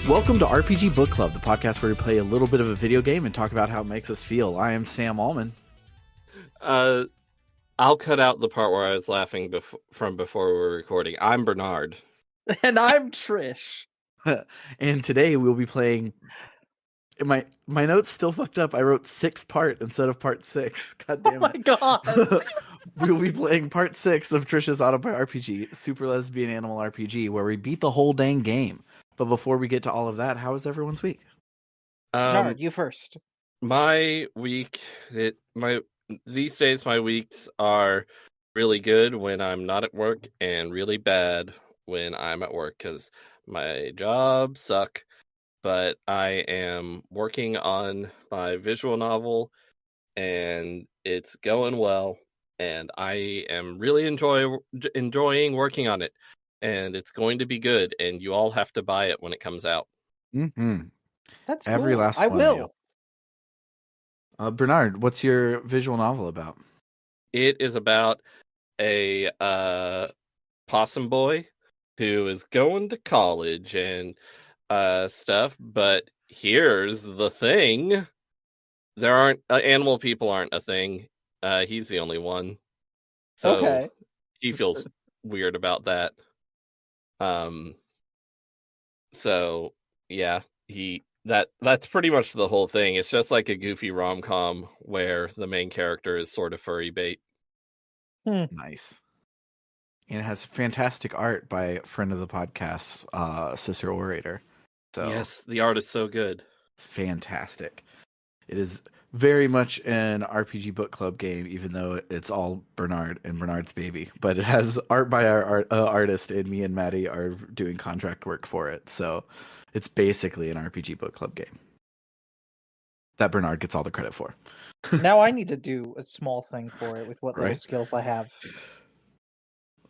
Welcome to RPG Book Club, the podcast where we play a little bit of a video game and talk about how it makes us feel. I am Sam Allman. I'll cut out the part where I was laughing from before we were recording. I'm Bernard. And I'm Trish. And today we'll be playing... My notes still fucked up. I wrote 6-part instead of part 6. God damn it. Oh my god. We'll be playing part 6 of Trish's Auto RPG, Super Lesbian Animal RPG, where we beat the whole dang game. But before we get to all of that, how was everyone's week? Bernard, you first. My week, these days my weeks are really good when I'm not at work and really bad when I'm at work because my jobs suck. But I am working on my visual novel and it's going well. And I am really enjoying working on it. And it's going to be good. And you all have to buy it when it comes out. Mm-hmm. That's Every cool. last I one will. of you. Bernard, what's your visual novel about? It is about a possum boy who is going to college and stuff. But here's the thing: there aren't animal people aren't a thing. He's the only one, so Okay. he feels weird about that. So yeah, that's pretty much the whole thing. It's just like a goofy rom-com where the main character is sort of furry bait. Nice. And it has fantastic art by a friend of the podcast, Sister Orator. So Yes, the art is so good. it's fantastic. It is very much an RPG book club game, even though it's all Bernard and Bernard's baby. But it has art by our artist, and me and Maddie are doing contract work for it. So it's basically an RPG book club game that Bernard gets all the credit for. Now I need to do a small thing for it with what little Right. skills I have.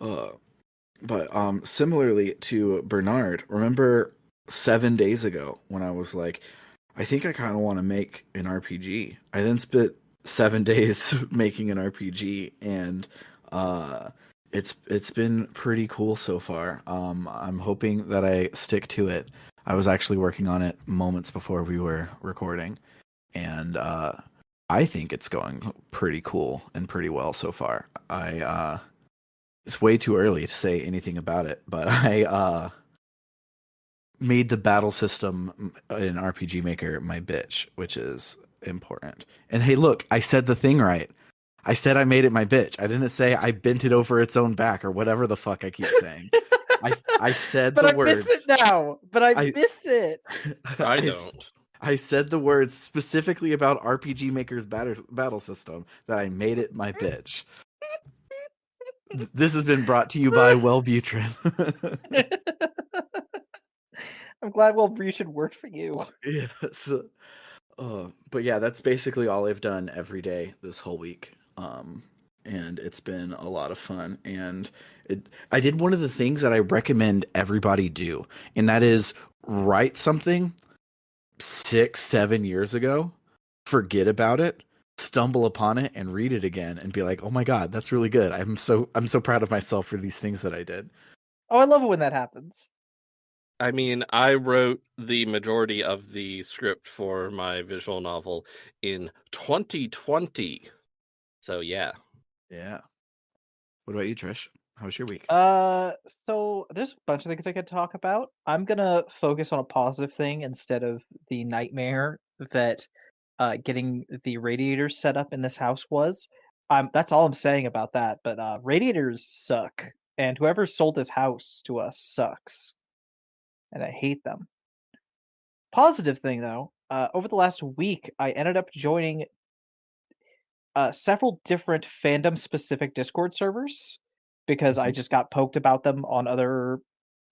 But similarly to Bernard, remember 7 days ago when I was like, I think I kind of want to make an RPG. I then spent 7 days making an RPG, and it's been pretty cool so far. I'm hoping that I stick to it. I was actually working on it moments before we were recording, and I think it's going pretty cool and pretty well so far. It's way too early to say anything about it, but I made the battle system in RPG Maker my bitch, which is important. And hey, look, I said the thing right. I said I made it my bitch. I didn't say I bent it over its own back or whatever the fuck I keep saying. I said But the I words. miss it now. But I miss it. I don't. I said the words specifically about RPG Maker's battle system that I made it my bitch. This has been brought to you by Wellbutrin. I'm glad Wellbutrin worked for you. Yes. But yeah, that's basically all I've done every day this whole week. And it's been a lot of fun. And I did one of the things that I recommend everybody do, and that is write something 6-7 years ago, forget about it, stumble upon it, and read it again, and be like, "Oh my god, that's really good! I'm so proud of myself for these things that I did." Oh, I love it when that happens. I mean, I wrote the majority of the script for my visual novel in 2020. So yeah. Yeah. What about you, Trish? How was your week? So there's a bunch of things I could talk about. I'm gonna focus on a positive thing instead of the nightmare that getting the radiators set up in this house was. That's all I'm saying about that. But radiators suck, and whoever sold this house to us sucks, and I hate them. Positive thing though, over the last week, I ended up joining several different fandom-specific Discord servers because I just got poked about them on other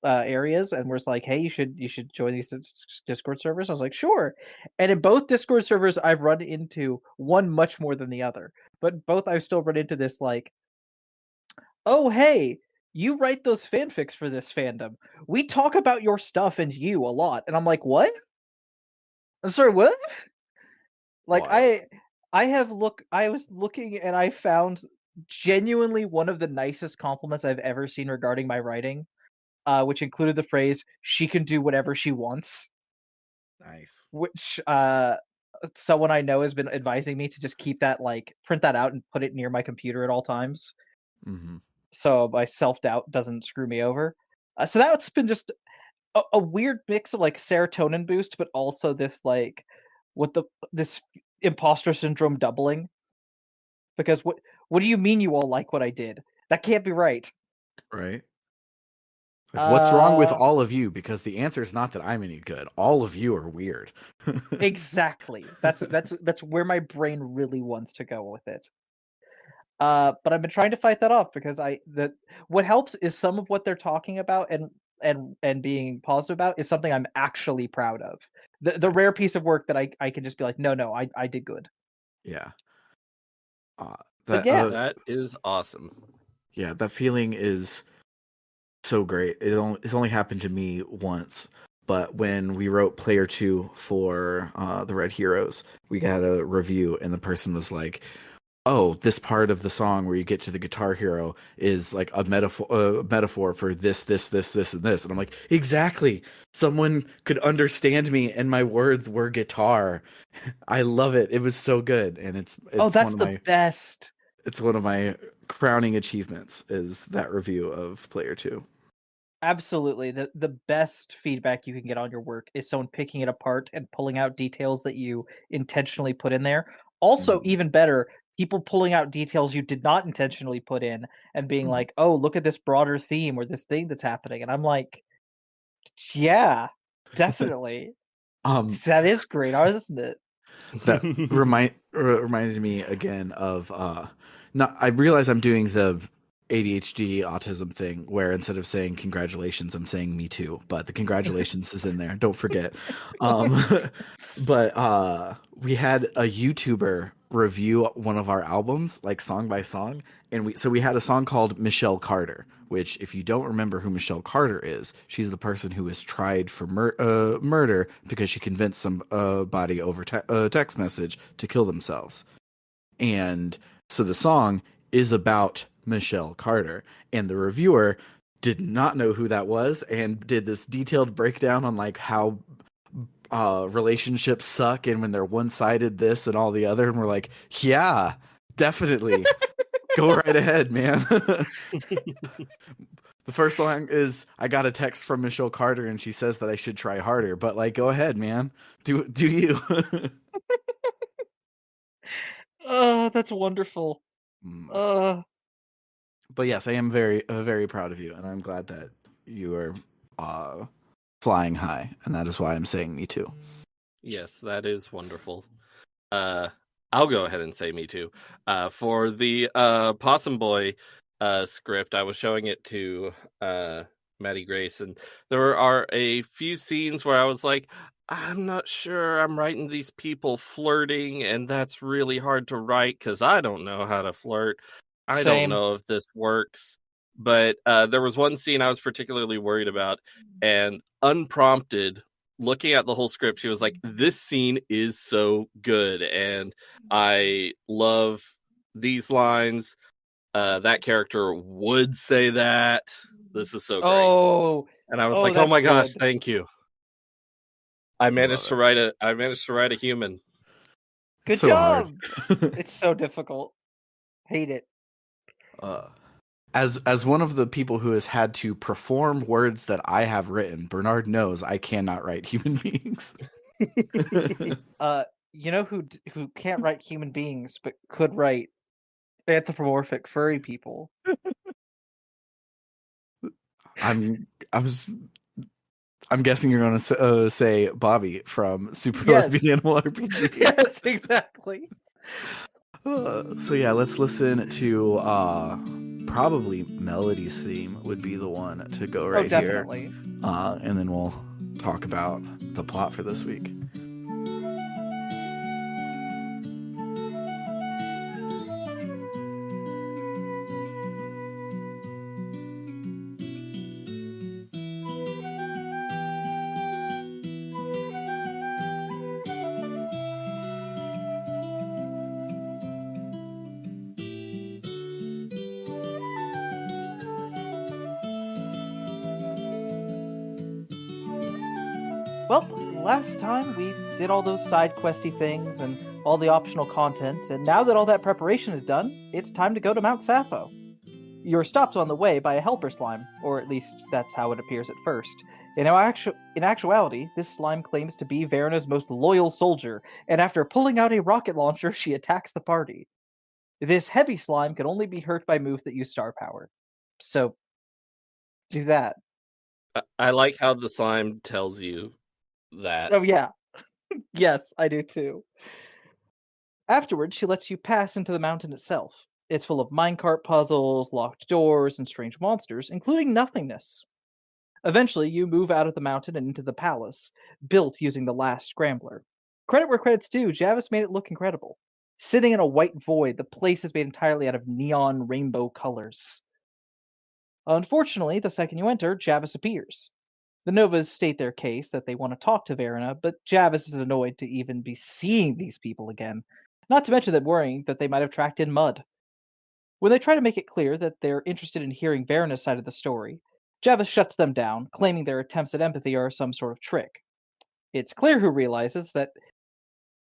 areas and was like, "Hey, you should join these Discord servers." I was like, "Sure." And in both Discord servers, I've run into one much more than the other, but both I've still run into this like, "Oh, hey, you write those fanfics for this fandom. We talk about your stuff and you a lot." And I'm like, "What? I'm sorry, what?" Like Wild. I was looking and I found genuinely one of the nicest compliments I've ever seen regarding my writing, which included the phrase "she can do whatever she wants." Nice. which someone I know has been advising me to just keep that, like, print that out and put it near my computer at all times, Hmm. so my self-doubt doesn't screw me over. So that's been just a weird mix of, like, serotonin boost, but also this, like, what the this imposter syndrome doubling. Because what do you mean you all like what I did? That can't be right. Right. Like, what's wrong with Uh, all of you? Because the answer is not that I'm any good. All of you are weird. exactly. That's where my brain really wants to go with it. But I've been trying to fight that off because what helps is some of what they're talking about and being positive about is something I'm actually proud of. The Nice. rare piece of work that I can just be like, no, I did good. Yeah. Uh, But that yeah, That is awesome. yeah, that feeling is so great. It's only happened to me once, but when we wrote Player 2 for the Red Heroes, we got a review, and the person was like, "Oh, this part of the song where you get to the guitar hero is like a metaphor for this, and this." And I'm like, "Exactly. Someone could understand me, and my words were guitar. I love it. It was so good, and oh, it's that's the best. one of my crowning achievements is that review of Player 2. Absolutely. The best feedback you can get on your work is someone picking it apart and pulling out details that you intentionally put in there. Also, Mhm. even better, people pulling out details you did not intentionally put in and being Mhm. like, "Oh, look at this broader theme or this thing that's happening." And I'm like, "Yeah, definitely. Um, That is great, isn't it?" that reminded me again of not I realize I'm doing the ADHD autism thing where instead of saying congratulations I'm saying me too, but the congratulations is in there, don't forget. um but we had a YouTuber review one of our albums like song by song, and we had a song called Michelle Carter, which if you don't remember who Michelle Carter is, she's the person who was tried for murder because she convinced somebody over text message to kill themselves. And so the song is about Michelle Carter, and the reviewer did not know who that was and did this detailed breakdown on like how relationships suck and when they're one-sided this and all the other, and we're like, yeah, definitely go right ahead, man. The first line is, I got a text from Michelle Carter and she says that I should try harder, but like, go ahead, man. Do you? Oh, that's wonderful. Mm. Uh, But yes, I am very proud of you, and I'm glad that you are uh, flying high, and that is why I'm saying me too. Yes, that is wonderful. Uh, I'll go ahead and say me too. For the Possum Boy script, I was showing it to Maddie Grace, and there are a few scenes where I was like, I'm not sure I'm writing these people flirting, and that's really hard to write because I don't know how to flirt. I don't same. know if this works. But there was one scene I was particularly worried about, and unprompted, looking at the whole script, she was like, "This scene is so good, and I love these lines. That character would say that. This is so great." Oh, And I was oh, like, "Oh that's my gosh, good. thank you! I love it. I managed to write a human." It's Good so hard. job. It's so difficult. Hate it. uh, as one of the people who has had to perform words that I have written, Bernard knows I cannot write human beings. Uh, you know who can't write human beings but could write anthropomorphic furry people? I'm I was I'm guessing you're going to say Bobby from Super Yes. Lesbian Animal RPG. Yes, exactly. So yeah, let's listen to probably Melody's theme would be the one to go Oh, right here, definitely. and then we'll talk about the plot for this week. Well, last time we did all those side questy things and all the optional content, and now that all that preparation is done, it's time to go to Mount Sappho. You're stopped on the way by a helper slime, or at least that's how it appears at first. In actuality, this slime claims to be Verena's most loyal soldier, and after pulling out a rocket launcher, she attacks the party. This heavy slime can only be hurt by moves that use star power. So, do that. I like how the slime tells you that. Oh, yeah. Yes, I do too. Afterwards, she lets you pass into the mountain itself. It's full of minecart puzzles, locked doors, and strange monsters, including nothingness. Eventually, you move out of the mountain and into the palace, built using the last scrambler. Credit where credit's due, Javis made it look incredible. Sitting in a white void, the place is made entirely out of neon rainbow colors. Unfortunately, the second you enter, Javis appears. The Novas state their case that they want to talk to Verena, but Javis is annoyed to even be seeing these people again, not to mention that worrying that they might have tracked in mud. When they try to make it clear that they're interested in hearing Verena's side of the story, Javis shuts them down, claiming their attempts at empathy are some sort of trick. It's Claire who realizes that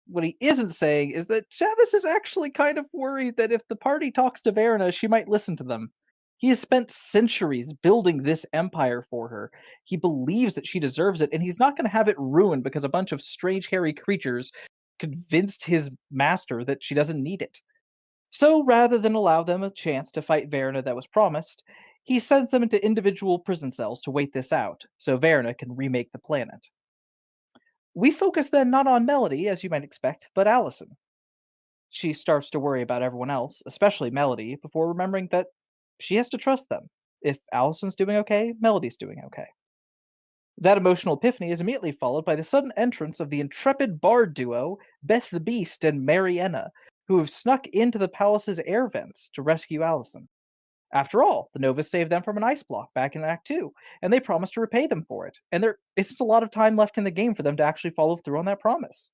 what he isn't saying is that Javis is actually kind of worried that if the party talks to Verena, she might listen to them. He has spent centuries building this empire for her. He believes that she deserves it, and he's not going to have it ruined because a bunch of strange, hairy creatures convinced his master that she doesn't need it. So rather than allow them a chance to fight Verena that was promised, he sends them into individual prison cells to wait this out, so Verena can remake the planet. We focus then not on Melody, as you might expect, but Allison. She starts to worry about everyone else, especially Melody, before remembering that she has to trust them. If Allison's doing okay, Melody's doing okay. That emotional epiphany is immediately followed by the sudden entrance of the intrepid bard duo, Beth the Beast and Mariana, who have snuck into the palace's air vents to rescue Allison. After all, the Novas saved them from an ice block back in Act 2, and they promised to repay them for it, and there isn't a lot of time left in the game for them to actually follow through on that promise.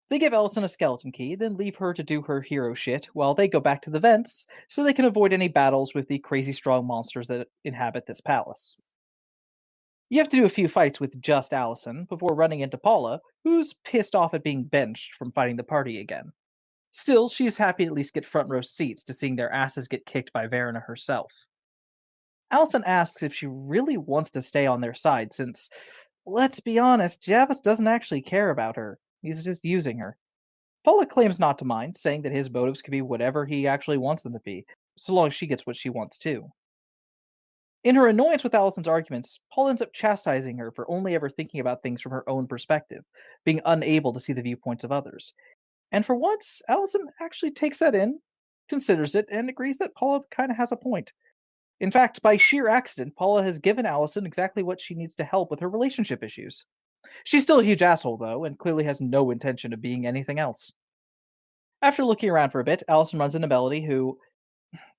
They give Allison a skeleton key, then leave her to do her hero shit while they go back to the vents so they can avoid any battles with the crazy strong monsters that inhabit this palace. You have to do a few fights with just Allison before running into Paula, who's pissed off at being benched from fighting the party again. Still, she's happy to at least get front row seats to seeing their asses get kicked by Verena herself. Allison asks if she really wants to stay on their side since, let's be honest, Javis doesn't actually care about her. He's just using her. Paula claims not to mind, saying that his motives can be whatever he actually wants them to be, so long as she gets what she wants too. In her annoyance with Allison's arguments, Paul ends up chastising her for only ever thinking about things from her own perspective, being unable to see the viewpoints of others. And for once, Allison actually takes that in, considers it, and agrees that Paula kind of has a point. In fact, by sheer accident, Paula has given Allison exactly what she needs to help with her relationship issues. She's still a huge asshole, though, and clearly has no intention of being anything else. After looking around for a bit, Allison runs into Melody, who,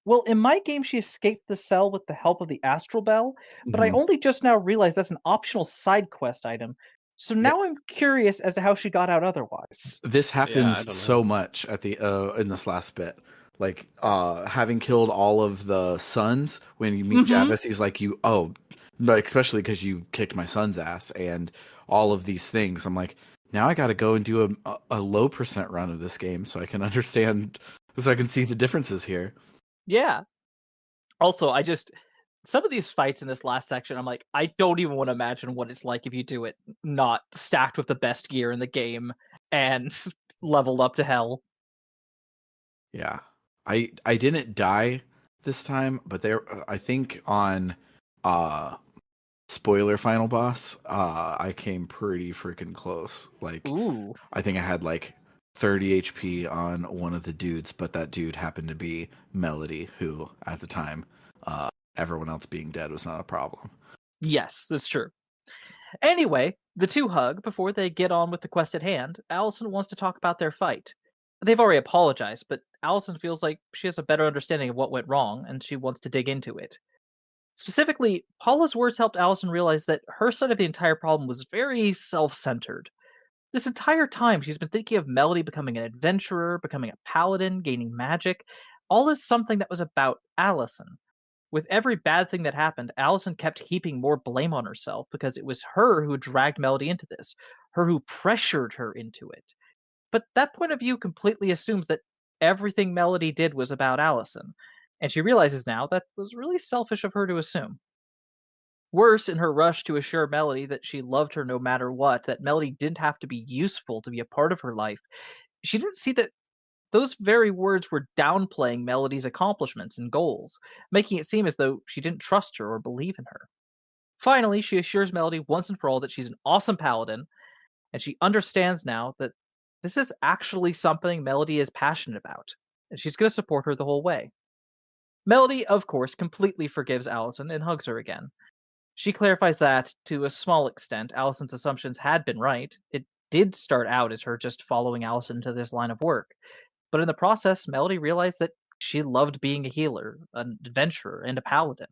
well, in my game, she escaped the cell with the help of the Astral Bell, but I Mhm. only just now realized that's an optional side quest item. So Yeah, now I'm curious as to how she got out otherwise. this Yeah, I happens don't so know. much at the in this last bit. Like having killed all of the sons, when you meet Mm-hmm. Javis, he's like, you, oh, but especially because you kicked my son's ass and all of these things. I'm like, now I got to go and do a low percent run of this game so I can understand, so I can see the differences here. Yeah. Also, some of these fights in this last section, I'm like, I don't even want to imagine what it's like if you do it not stacked with the best gear in the game and leveled up to hell. Yeah. I didn't die this time, but there I think on uh spoiler final boss, I came pretty freaking close. Like Ooh. I think I had like 30 HP on one of the dudes, but that dude happened to be Melody, who at the time, everyone else being dead was not a problem. Yes, that's true. Anyway, the two hug before they get on with the quest at hand. Allison wants to talk about their fight. They've already apologized, but Allison feels like she has a better understanding of what went wrong, and she wants to dig into it. Specifically, Paula's words helped Allison realize that her side of the entire problem was very self-centered. This entire time, she's been thinking of Melody becoming an adventurer, becoming a paladin, gaining magic, all as something that was about Allison. With every bad thing that happened, Allison kept heaping more blame on herself because it was her who dragged Melody into this, her who pressured her into it. But that point of view completely assumes that everything Melody did was about Allison, and she realizes now that was really selfish of her to assume. Worse, in her rush to assure Melody that she loved her no matter what, that Melody didn't have to be useful to be a part of her life, she didn't see that those very words were downplaying Melody's accomplishments and goals, making it seem as though she didn't trust her or believe in her. Finally, she assures Melody once and for all that she's an awesome paladin, and she understands now that this is actually something Melody is passionate about, and she's going to support her the whole way. Melody, of course, completely forgives Allison and hugs her again. She clarifies that, to a small extent, Allison's assumptions had been right. It did start out as her just following Allison into this line of work. But in the process, Melody realized that she loved being a healer, an adventurer, and a paladin.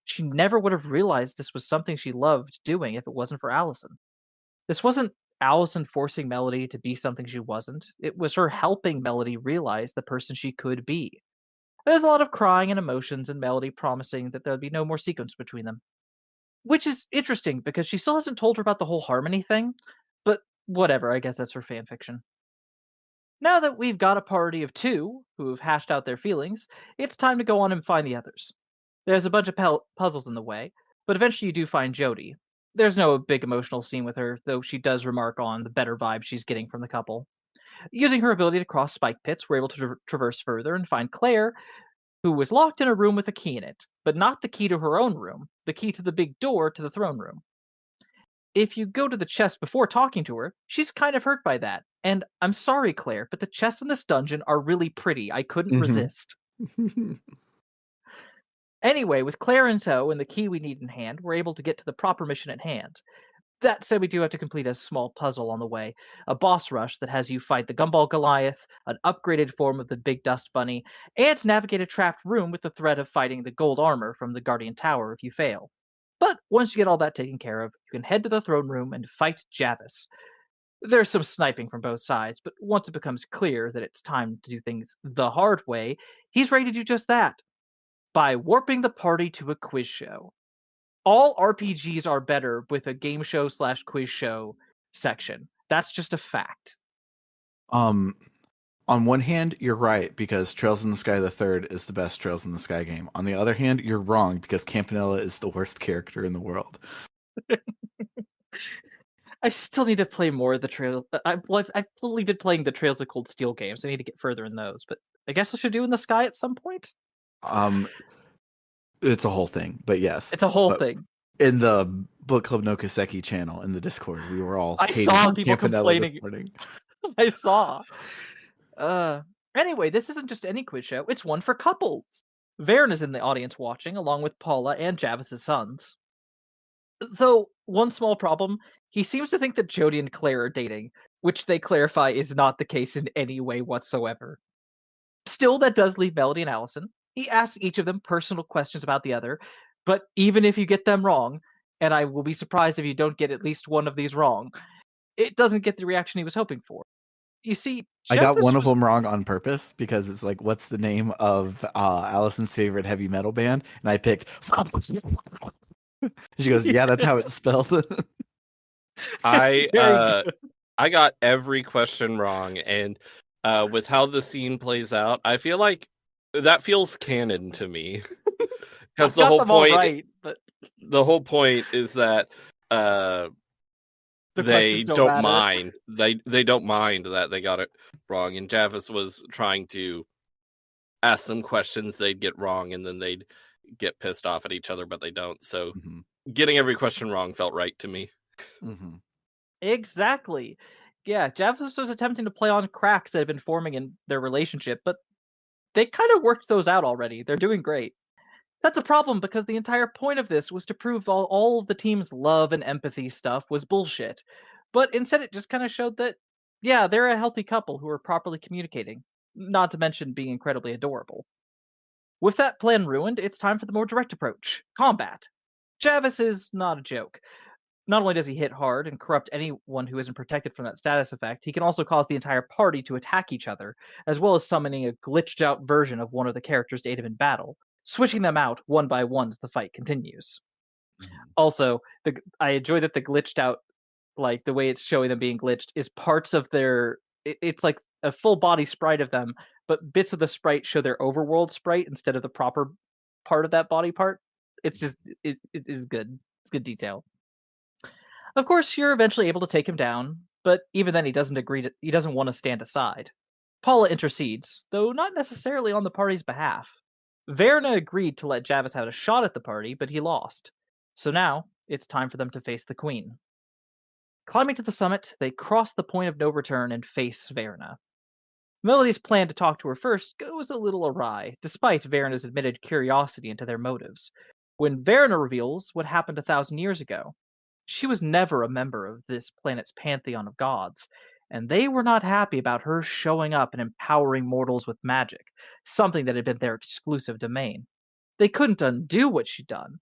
She never would have realized this was something she loved doing if it wasn't for Allison. This wasn't Allison forcing Melody to be something she wasn't. It was her helping Melody realize the person she could be. There's a lot of crying and emotions, and Melody promising that there'd be no more sequence between them. Which is interesting because she still hasn't told her about the whole Harmony thing, but whatever, I guess that's her fanfiction. Now that we've got a party of two who have hashed out their feelings, it's time to go on and find the others. There's a bunch of puzzles in the way, but eventually you do find Jody. There's no big emotional scene with her, though she does remark on the better vibe she's getting from the couple. Using her ability to cross spike pits, we're able to traverse further and find Claire, who was locked in a room with a key in it, but not the key to her own room, the key to the big door to the throne room. If you go to the chest before talking to her, she's kind of hurt by that. And I'm sorry, Claire, but the chests in this dungeon are really pretty. I couldn't resist. Anyway, with Claire in tow and the key we need in hand, we're able to get to the proper mission at hand. That said, we do have to complete a small puzzle on the way, a boss rush that has you fight the Gumball Goliath, an upgraded form of the Big Dust Bunny, and navigate a trapped room with the threat of fighting the gold armor from the Guardian Tower if you fail. But once you get all that taken care of, you can head to the throne room and fight Javis. There's some sniping from both sides, but once it becomes clear that it's time to do things the hard way, he's ready to do just that, by warping the party to a quiz show. All RPGs are better with a game show / quiz show section. That's just a fact. On one hand, you're right, because Trails in the Sky the Third is the best Trails in the Sky game. On the other hand, you're wrong, because Campanella is the worst character in the world. I still need to play more of the Trails. I've only been playing the Trails of Cold Steel games. I need to get further in those, but I guess I should do In the Sky at some point. It's a whole thing, but yes. It's a whole thing. In the Book Club no Kaseki channel in the Discord, we were all I saw people Campanella complaining. this morning. I saw. Anyway, this isn't just any quiz show. It's one for couples. Varen is in the audience watching, along with Paula and Javis' sons. Though, one small problem, he seems to think that Jody and Claire are dating, which they clarify is not the case in any way whatsoever. Still, that does leave Melody and Allison. He asks each of them personal questions about the other, but even if you get them wrong, and I will be surprised if you don't get at least one of these wrong, it doesn't get the reaction he was hoping for. You see, I got one of them wrong on purpose because it's like, what's the name of Allison's favorite heavy metal band? And I picked. She goes, yeah, that's how it's spelled. I got every question wrong, and with how the scene plays out, I feel like that feels canon to me. Because the whole point, the whole point is that they don't mind. They don't mind that they got it wrong, and Javis was trying to ask them questions they'd get wrong, and then they'd get pissed off at each other, but they don't. So getting every question wrong felt right to me. Exactly. Yeah, Javis was attempting to play on cracks that had been forming in their relationship, but they kind of worked those out already. They're doing great. That's a problem because the entire point of this was to prove all of the team's love and empathy stuff was bullshit. But instead it just kind of showed that, yeah, they're a healthy couple who are properly communicating, not to mention being incredibly adorable. With that plan ruined, it's time for the more direct approach, combat. Javis is not a joke. Not only does he hit hard and corrupt anyone who isn't protected from that status effect, he can also cause the entire party to attack each other, as well as summoning a glitched out version of one of the characters to aid him in battle. switching them out one by one as the fight continues. Mhm. Also, I enjoy that the glitched out, like the way it's showing them being glitched, is parts of their. It's like a full body sprite of them, but bits of the sprite show their overworld sprite instead of the proper part of that body part. It's just it is good. It's good detail. Of course, you're eventually able to take him down, but even then he doesn't want to stand aside. Paula intercedes, though not necessarily on the party's behalf. Verna agreed to let Javis have a shot at the party, but he lost. So now it's time for them to face the Queen. Climbing to the summit, they cross the point of no return and face Verna. Melody's plan to talk to her first goes a little awry, despite Verna's admitted curiosity into their motives. When Verna reveals what happened 1,000 years ago, she was never a member of this planet's pantheon of gods, and they were not happy about her showing up and empowering mortals with magic, something that had been their exclusive domain. They couldn't undo what she'd done,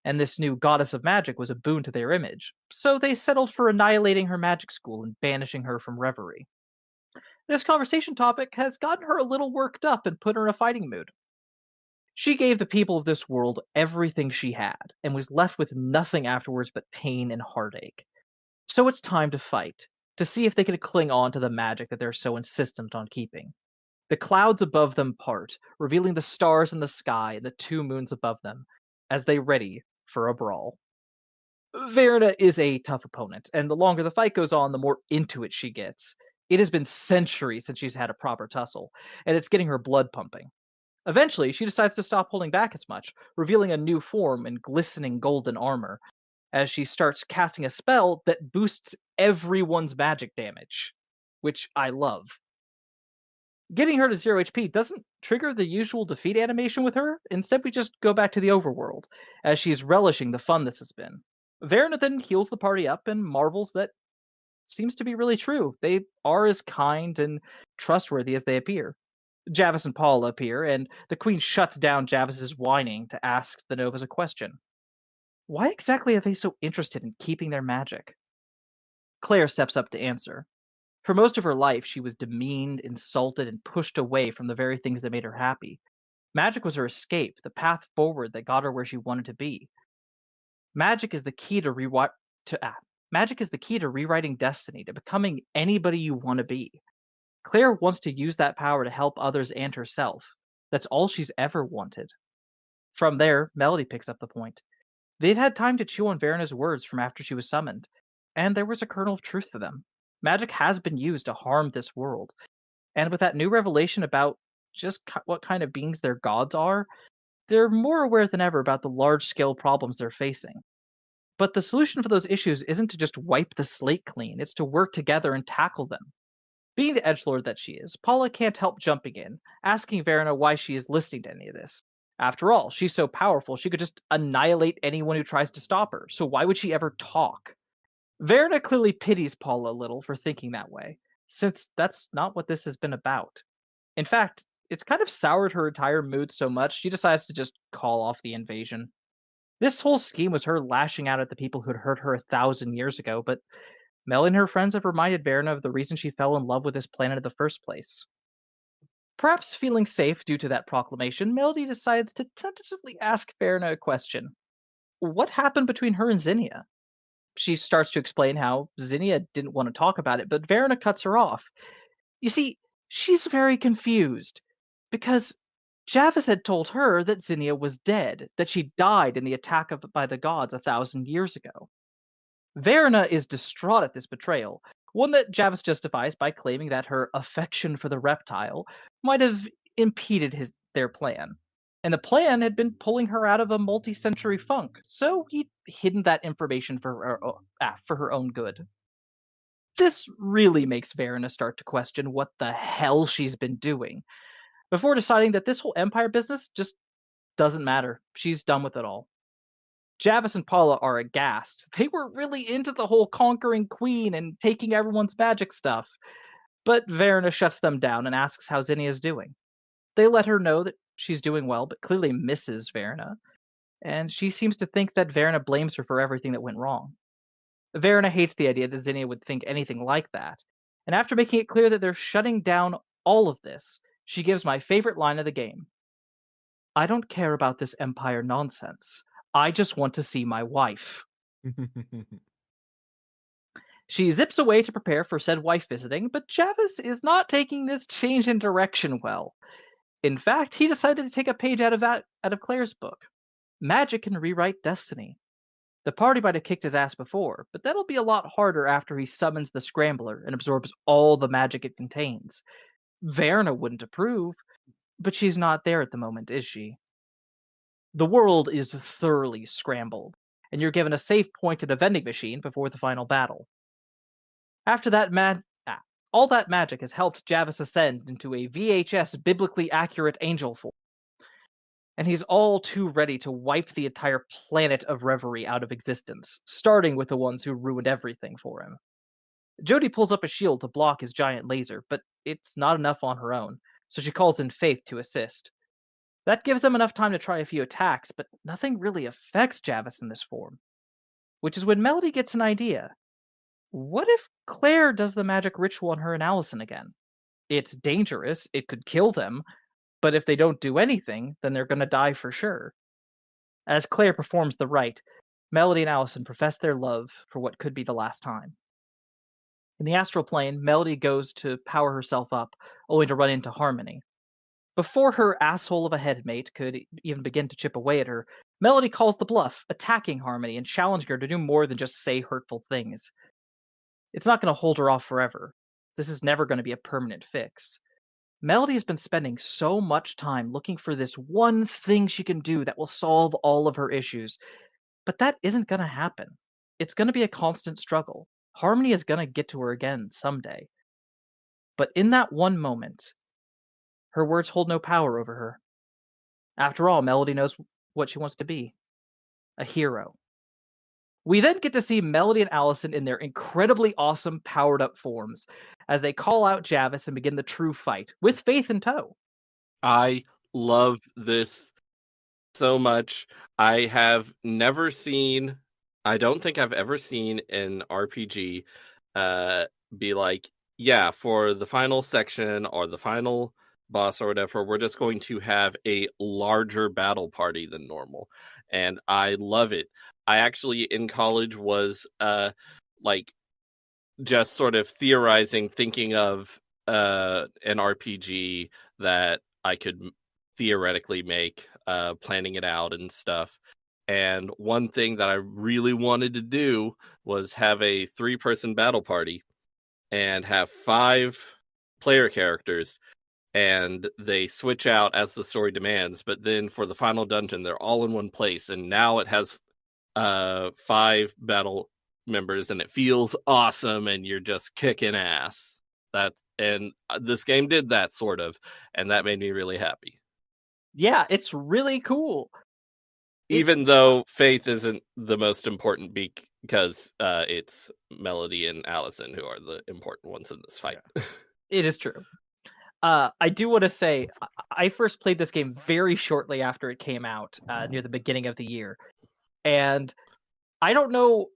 and this new goddess of magic was a boon to their image, so they settled for annihilating her magic school and banishing her from Reverie. This conversation topic has gotten her a little worked up and put her in a fighting mood. She gave the people of this world everything she had, and was left with nothing afterwards but pain and heartache. So it's time to fight, to see if they can cling on to the magic that they're so insistent on keeping. The clouds above them part, revealing the stars in the sky and the 2 moons above them, as they ready for a brawl. Verna is a tough opponent, and the longer the fight goes on, the more into it she gets. It has been centuries since she's had a proper tussle, and it's getting her blood pumping. Eventually, she decides to stop holding back as much, revealing a new form in glistening golden armor, as she starts casting a spell that boosts everyone's magic damage, which I love. Getting her to 0 HP doesn't trigger the usual defeat animation with her. Instead, we just go back to the overworld, as she's relishing the fun this has been. Verna then heals the party up and marvels that seems to be really true. They are as kind and trustworthy as they appear. Javis and Paula appear, and the Queen shuts down Javis's whining to ask the Novas a question. Why exactly are they so interested in keeping their magic? Claire steps up to answer. For most of her life, she was demeaned, insulted, and pushed away from the very things that made her happy. Magic was her escape, the path forward that got her where she wanted to be. Magic is the key to Magic is the key to rewriting destiny, to becoming anybody you want to be. Claire wants to use that power to help others and herself. That's all she's ever wanted. From there, Melody picks up the point. They'd had time to chew on Verna's words from after she was summoned, and there was a kernel of truth to them. Magic has been used to harm this world, and with that new revelation about just what kind of beings their gods are, they're more aware than ever about the large-scale problems they're facing. But the solution for those issues isn't to just wipe the slate clean, it's to work together and tackle them. Being the edgelord that she is, Paula can't help jumping in, asking Verna why she is listening to any of this. After all, she's so powerful she could just annihilate anyone who tries to stop her, so why would she ever talk? Verna clearly pities Paula a little for thinking that way, since that's not what this has been about. In fact, it's kind of soured her entire mood so much she decides to just call off the invasion. This whole scheme was her lashing out at the people who'd hurt her 1,000 years ago, but Mel and her friends have reminded Verna of the reason she fell in love with this planet in the first place. Perhaps feeling safe due to that proclamation, Melody decides to tentatively ask Verna a question. What happened between her and Zinnia? She starts to explain how Zinnia didn't want to talk about it, but Verna cuts her off. You see, she's very confused, because Javis had told her that Zinnia was dead, that she died in the attack by the gods 1,000 years ago. Verna is distraught at this betrayal, one that Javis justifies by claiming that her affection for the reptile might have impeded their plan. And the plan had been pulling her out of a multi-century funk, so he'd hidden that information for her own good. This really makes Verna start to question what the hell she's been doing, before deciding that this whole empire business just doesn't matter. She's done with it all. Javis and Paula are aghast. They were really into the whole conquering queen and taking everyone's magic stuff. But Verna shuts them down and asks how Zinnia's doing. They let her know that she's doing well, but clearly misses Verna, and she seems to think that Verna blames her for everything that went wrong. Verna hates the idea that Zinnia would think anything like that, and after making it clear that they're shutting down all of this, she gives my favorite line of the game. I don't care about this Empire nonsense. I just want to see my wife. She zips away to prepare for said wife visiting, but Javis is not taking this change in direction well. In fact, he decided to take a page out of Claire's book. Magic can rewrite destiny. The party might have kicked his ass before, but that'll be a lot harder after he summons the Scrambler and absorbs all the magic it contains. Verna wouldn't approve, but she's not there at the moment, is she? The world is thoroughly scrambled, and you're given a safe point at a vending machine before the final battle. After that all that magic has helped Javis ascend into a VHS biblically accurate angel form, and he's all too ready to wipe the entire planet of Reverie out of existence, starting with the ones who ruined everything for him. Jody pulls up a shield to block his giant laser, but it's not enough on her own, so she calls in Faith to assist. That gives them enough time to try a few attacks, but nothing really affects Javis in this form. Which is when Melody gets an idea. What if Claire does the magic ritual on her and Allison again? It's dangerous, it could kill them, but if they don't do anything, then they're going to die for sure. As Claire performs the rite, Melody and Allison profess their love for what could be the last time. In the astral plane, Melody goes to power herself up, only to run into Harmony. Before her asshole of a headmate could even begin to chip away at her, Melody calls the bluff, attacking Harmony and challenging her to do more than just say hurtful things. It's not going to hold her off forever. This is never going to be a permanent fix. Melody has been spending so much time looking for this one thing she can do that will solve all of her issues, but that isn't going to happen. It's going to be a constant struggle. Harmony is going to get to her again someday. But in that one moment, her words hold no power over her. After all, Melody knows what she wants to be. A hero. We then get to see Melody and Allison in their incredibly awesome powered up forms as they call out Javis and begin the true fight, with Faith in tow. I love this so much. I have never seen, I don't think I've ever seen an RPG be like, yeah, for the final section or the final boss or whatever, we're just going to have a larger battle party than normal. And I love it. I actually in college was like just sort of theorizing, thinking of an RPG that I could theoretically make, planning it out and stuff. And one thing that I really wanted to do was have a 3-person battle party and have 5 player characters, and they switch out as the story demands. But then for the final dungeon, they're all in one place, and now it has 5 battle members, and it feels awesome, and you're just kicking ass. And this game did that sort of, and that made me really happy. Yeah, it's really cool. Even though Faith isn't the most important because it's Melody and Allison who are the important ones in this fight. Yeah. It is true. I do want to say, I first played this game very shortly after it came out, near the beginning of the year. And I don't know,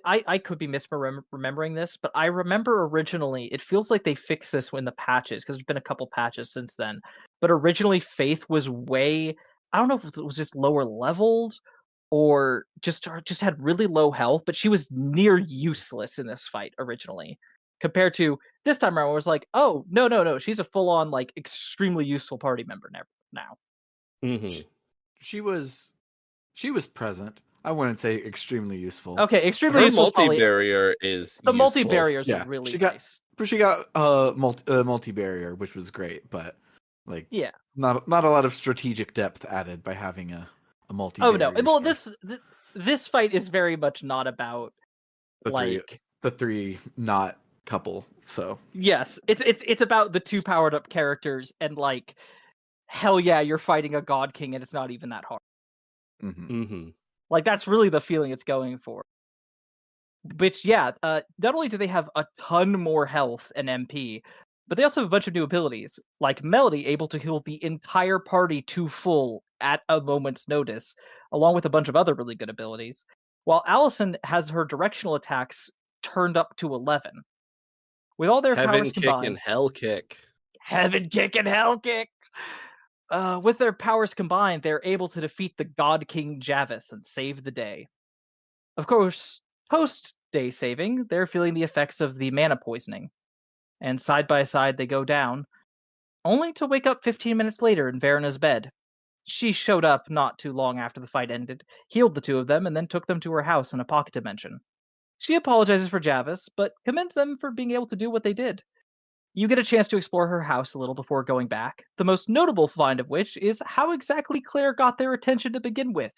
I could be misremembering this, but I remember originally, it feels like they fixed this in the patches, because there's been a couple patches since then. But originally, Faith was I don't know if it was just lower leveled or just had really low health, but she was near useless in this fight originally. Compared to this time around, where it was like, oh, no, she's a full-on, like, extremely useful party member now. Mm-hmm. She was present. I wouldn't say extremely useful. Okay, extremely Her useful. Multi-barrier is the useful. multi-barriers Yeah, are really she got- nice. But she got multi-barrier, which was great, but like Yeah. not a lot of strategic depth added by having a multi-barrier. Oh no! Well, sword. this fight is very much not about the three not couple. So yes, it's about the 2 powered up characters, and like, hell yeah, you're fighting a god king, and it's not even that hard. Mm-hmm. Like, that's really the feeling it's going for. Which, yeah, not only do they have a ton more health and MP, but they also have a bunch of new abilities, like Melody able to heal the entire party to full at a moment's notice, along with a bunch of other really good abilities, while Allison has her directional attacks turned up to 11. With all their Heaven powers kick combined, and hell kick. Heaven kick and hell kick! with their powers combined, they're able to defeat the God King Javis and save the day. Of course, post-day saving, they're feeling the effects of the mana poisoning. And side by side they go down, only to wake up 15 minutes later in Verena's bed. She showed up not too long after the fight ended, healed the two of them, and then took them to her house in a pocket dimension. She apologizes for Javis, but commends them for being able to do what they did. You get a chance to explore her house a little before going back, the most notable find of which is how exactly Claire got their attention to begin with.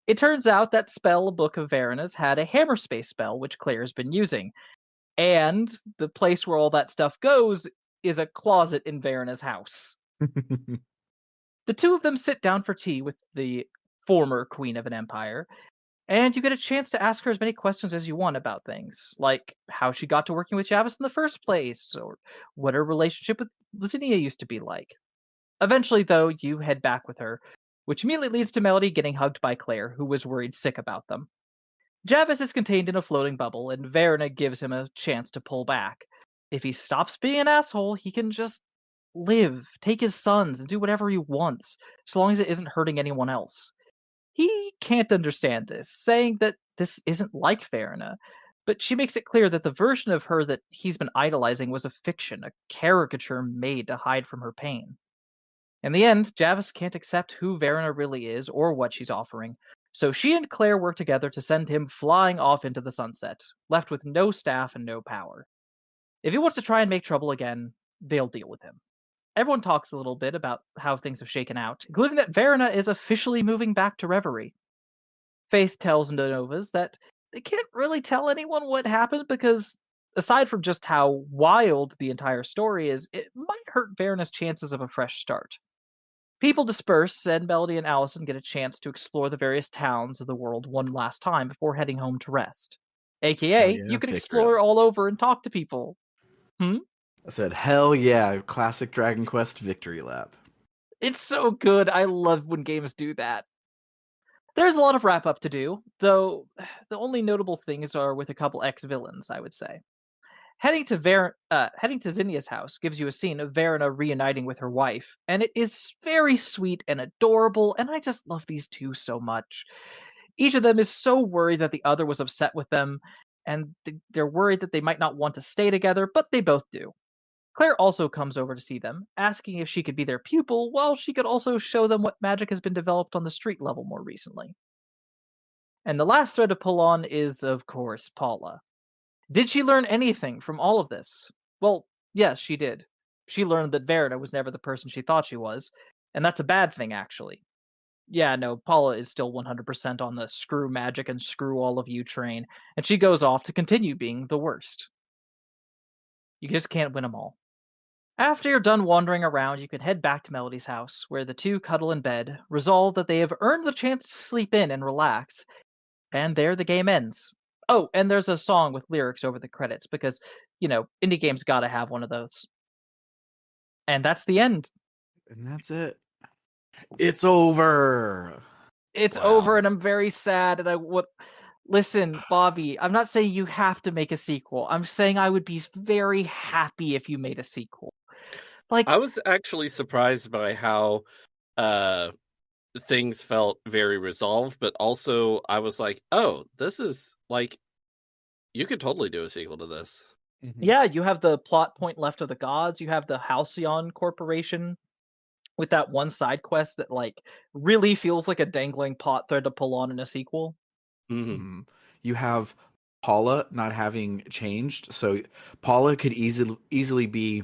It turns out that spell, Book of Verena's, had a hammer space spell, which Claire's been using. And the place where all that stuff goes is a closet in Verena's house. The two of them sit down for tea with the former queen of an empire, and you get a chance to ask her as many questions as you want about things, like how she got to working with Javis in the first place, or what her relationship with Zinnia used to be like. Eventually, though, you head back with her, which immediately leads to Melody getting hugged by Claire, who was worried sick about them. Javis is contained in a floating bubble, and Verena gives him a chance to pull back. If he stops being an asshole, he can just live, take his sons, and do whatever he wants, so long as it isn't hurting anyone else. He can't understand this, saying that this isn't like Verena, but she makes it clear that the version of her that he's been idolizing was a fiction, a caricature made to hide from her pain. In the end, Javis can't accept who Verena really is or what she's offering, so she and Claire work together to send him flying off into the sunset, left with no staff and no power. If he wants to try and make trouble again, they'll deal with him. Everyone talks a little bit about how things have shaken out, including that Verena is officially moving back to Reverie. Faith tells the Novas that they can't really tell anyone what happened because, aside from just how wild the entire story is, it might hurt Verena's chances of a fresh start. People disperse, and Melody and Allison get a chance to explore the various towns of the world one last time before heading home to rest. AKA, yeah, you can Victor. explore all over and talk to people. I said, hell yeah, classic Dragon Quest victory lap. It's so good. I love when games do that. There's a lot of wrap up to do, though the only notable things are with a couple ex-villains, I would say. Heading to Zinnia's house gives you a scene of Verena reuniting with her wife, and it is very sweet and adorable, and I just love these two so much. Each of them is so worried that the other was upset with them, and they're worried that they might not want to stay together, but they both do. Claire also comes over to see them, asking if she could be their pupil, while she could also show them what magic has been developed on the street level more recently. And the last thread to pull on is, of course, Paula. Did she learn anything from all of this? Well, yes, she did. She learned that Verena was never the person she thought she was, and that's a bad thing, actually. Yeah, no, Paula is still 100% on the screw magic and screw all of you train, and she goes off to continue being the worst. You just can't win them all. After you're done wandering around, you can head back to Melody's house, where the two cuddle in bed, resolve that they have earned the chance to sleep in and relax, and there the game ends. Oh, and there's a song with lyrics over the credits, because, indie games gotta have one of those. And that's the end. And that's it. It's over. It's Wow. over, and I'm very sad, and Listen, Bobby, I'm not saying you have to make a sequel. I'm saying I would be very happy if you made a sequel. I was actually surprised by how things felt very resolved, but also I was like, oh, this is like, you could totally do a sequel to this. Yeah, you have the plot point left of the gods. You have the Halcyon Corporation with that one side quest that really feels like a dangling plot thread to pull on in a sequel. Mm-hmm. You have Paula not having changed, so Paula could easily be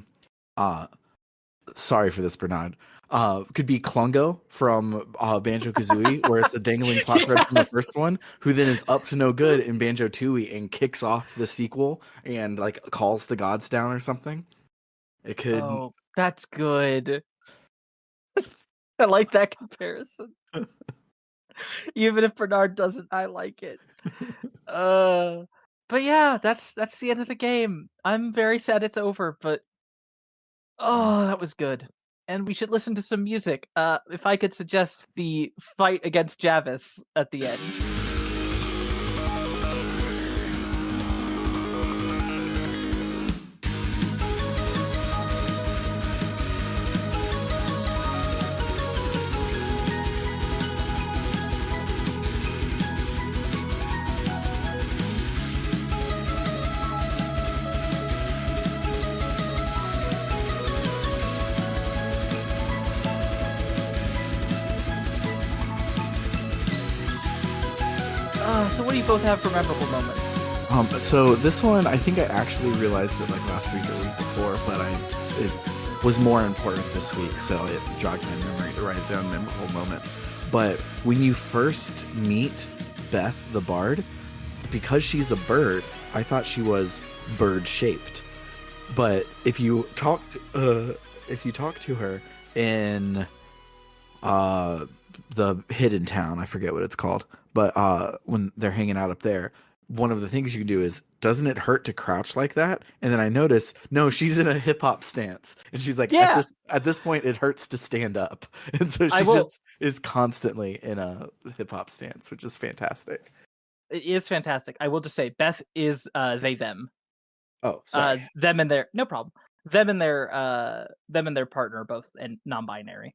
sorry for this, Bernard. Could be Klungo from Banjo-Kazooie, where it's a dangling plot thread from the first one, who then is up to no good in Banjo-Tooie and kicks off the sequel and calls the gods down or something. It could. Oh, that's good. I like that comparison. Even if Bernard doesn't, I like it. But yeah, that's the end of the game. I'm very sad it's over, but that was good. And we should listen to some music. If I could suggest the fight against Javis at the end. So what do you both have for memorable moments? So this one, I think I actually realized it like last week or week before, but it was more important this week, so it jogged my memory to write down memorable moments. But when you first meet Beth the Bard, because she's a bird, I thought she was bird shaped. But if you talk to her in the hidden town, I forget what it's called, but when they're hanging out up there, one of the things you can do is, doesn't it hurt to crouch like that? And then I notice, no, she's in a hip hop stance, and she's like, Yeah. at this point, it hurts to stand up, and so I she will- just is constantly in a hip hop stance, which is fantastic. It is fantastic. I will just say, Beth is they them. Oh, sorry. Them and their no problem. Them and their partner are both and non-binary.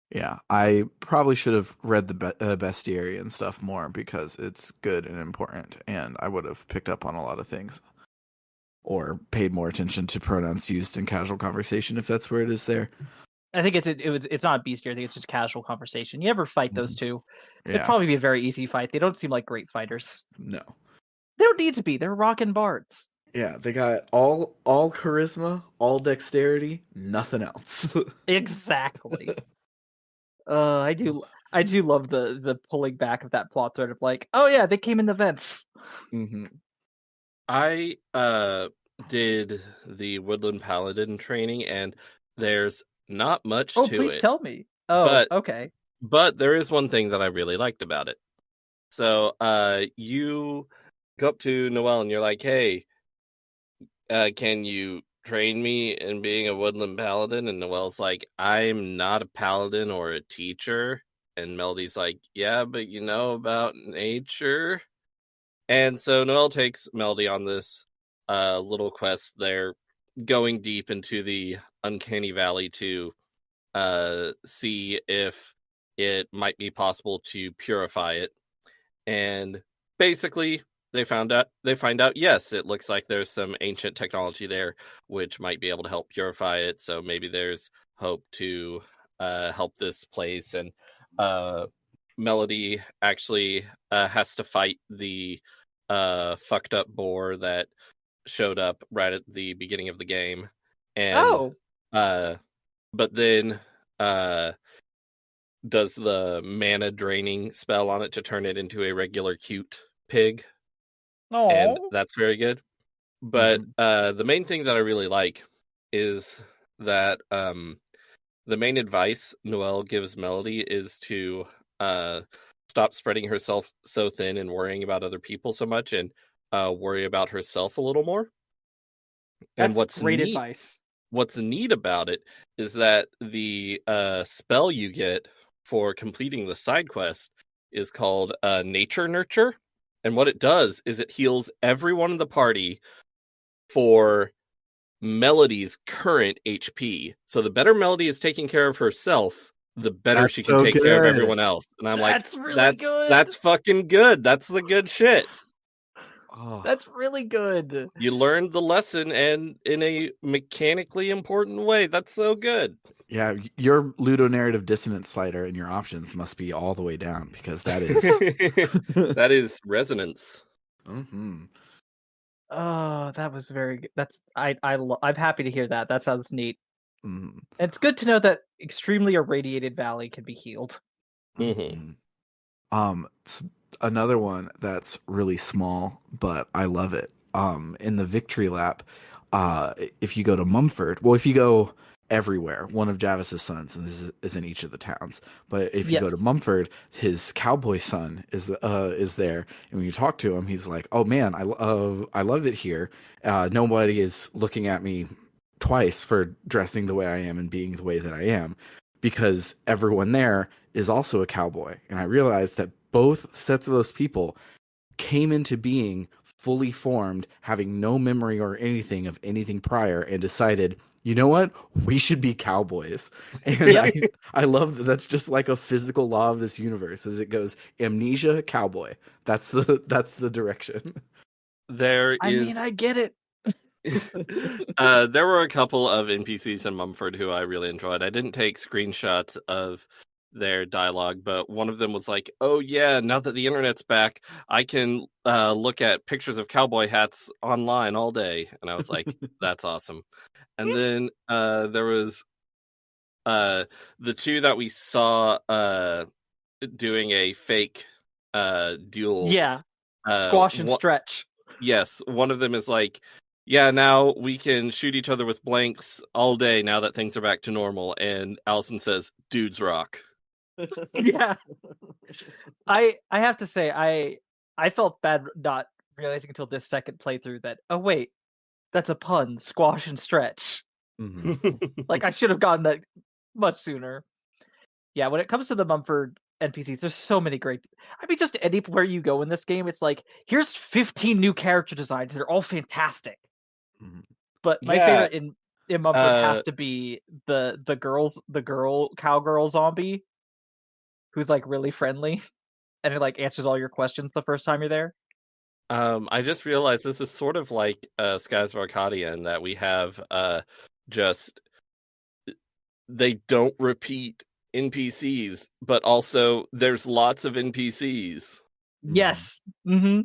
Yeah, I probably should have read the bestiary and stuff more because it's good and important, and I would have picked up on a lot of things, or paid more attention to pronouns used in casual conversation if that's where it is there. I think it's not bestiary. I think it's just casual conversation. You ever fight those two? It'd Yeah, probably be a very easy fight. They don't seem like great fighters. no, They don't need to be. They're rockin' bards. yeah, they got all charisma, all dexterity, nothing else. Exactly. I do love the pulling back of that plot thread of like, oh yeah, they came in the vents. Mm-hmm. I did the Woodland Paladin training, and there's not much Oh, to please it. tell me. Oh, But- okay. But there is one thing that I really liked about it. So you go up to Noelle and you're like, hey, can you train me in being a Woodland Paladin? And Noelle's like, I'm not a paladin or a teacher. And Melody's like, yeah, but you know about nature. And so Noelle takes Melody on this little quest. They're going deep into the Uncanny Valley to see if it might be possible to purify it. And basically, they find out, yes, it looks like there's some ancient technology there which might be able to help purify it. So maybe there's hope to help this place. And Melody actually has to fight the fucked up boar that showed up right at the beginning of the game. And but then does the mana draining spell on it to turn it into a regular cute pig. And that's very good. But the main thing that I really like is that the main advice Noelle gives Melody is to stop spreading herself so thin and worrying about other people so much, and worry about herself a little more. That's and what's great neat, advice. What's neat about it is that the spell you get for completing the side quest is called Nature Nurture. And what it does is it heals everyone in the party for Melody's current HP. So the better Melody is taking care of herself, the better That's she can so take care of good. everyone else. And I'm That's like, really good. That's fucking good. That's the good shit. Oh, That's really good. You learned the lesson, and in a mechanically important way. That's so good. yeah, your ludonarrative dissonance slider and your options must be all the way down, because that is. That is resonance. Mm-hmm. Oh, that was very good. That's I'm happy to hear that. That sounds neat. Mm-hmm. And it's good to know that extremely irradiated valley can be healed. Mm-hmm. Another one that's really small, but I love it. In the victory lap, if you go to Mumford, well, if you go everywhere, one of Javis's sons is in each of the towns. But if you go to Mumford, his cowboy son is there, and when you talk to him, he's like, "Oh man, I love it here. Nobody is looking at me twice for dressing the way I am and being the way that I am, because everyone there is also a cowboy." And I realized that both sets of those people came into being fully formed, having no memory or anything of anything prior, and decided, you know what, we should be cowboys. And I love that. That's just like a physical law of this universe, as it goes amnesia, cowboy. That's the direction. I mean, I get it. There were a couple of NPCs in Mumford who I really enjoyed. I didn't take screenshots of their dialogue, but one of them was like, "Oh yeah, now that the internet's back, I can look at pictures of cowboy hats online all day." And I was like, "That's awesome." And then there was the two that we saw doing a fake duel. Yeah, squash and What? stretch. Yes, one of them is like, "Yeah, now we can shoot each other with blanks all day now that things are back to normal." And Allison says, "Dudes rock." Yeah, I have to say I felt bad not realizing until this second playthrough that, oh wait, that's a pun, squash and stretch. Like I should have gotten that much sooner. Yeah, when it comes to the Mumford NPCs, there's so many great. I mean, just anywhere you go in this game, it's like here's 15 new character designs. They're all fantastic. But my Yeah, favorite in Mumford has to be the girl cowgirl zombie who's like really friendly and it like answers all your questions the first time you're there. I just realized this is sort of like Skies of Arcadia in that we have just they don't repeat NPCs, but also there's lots of NPCs. Yes. Mm-hmm.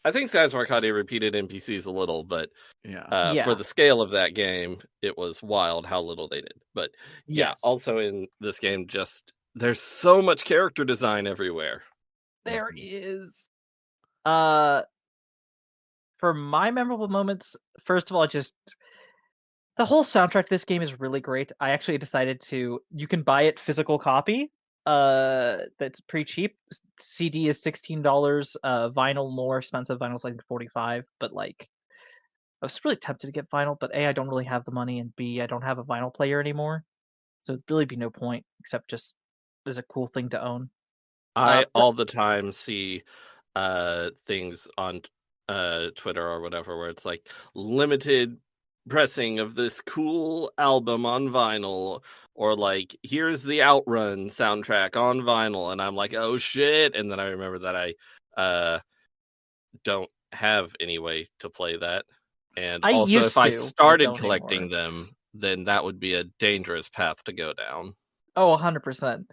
I think Skies of Arcadia repeated NPCs a little, but Yeah. for the scale of that game, it was wild how little they did. But yeah, Yes. also in this game, just there's so much character design everywhere. There is. For my memorable moments, first of all, just the whole soundtrack to this game is really great. I actually decided to you can buy it physical copy. That's pretty cheap. CD is $16. Vinyl more expensive. Vinyl's like 45, but like I was really tempted to get vinyl, but A, I don't really have the money, and B, I don't have a vinyl player anymore. So it'd really be no point except just as a cool thing to own. I But all the time see things on Twitter or whatever where it's like limited pressing of this cool album on vinyl, or like here's the Outrun soundtrack on vinyl, and I'm like, oh shit, and then I remember that I don't have any way to play that, and I also if used I to, but I started don't collecting anymore. them, then that would be a dangerous path to go down. Oh, 100%.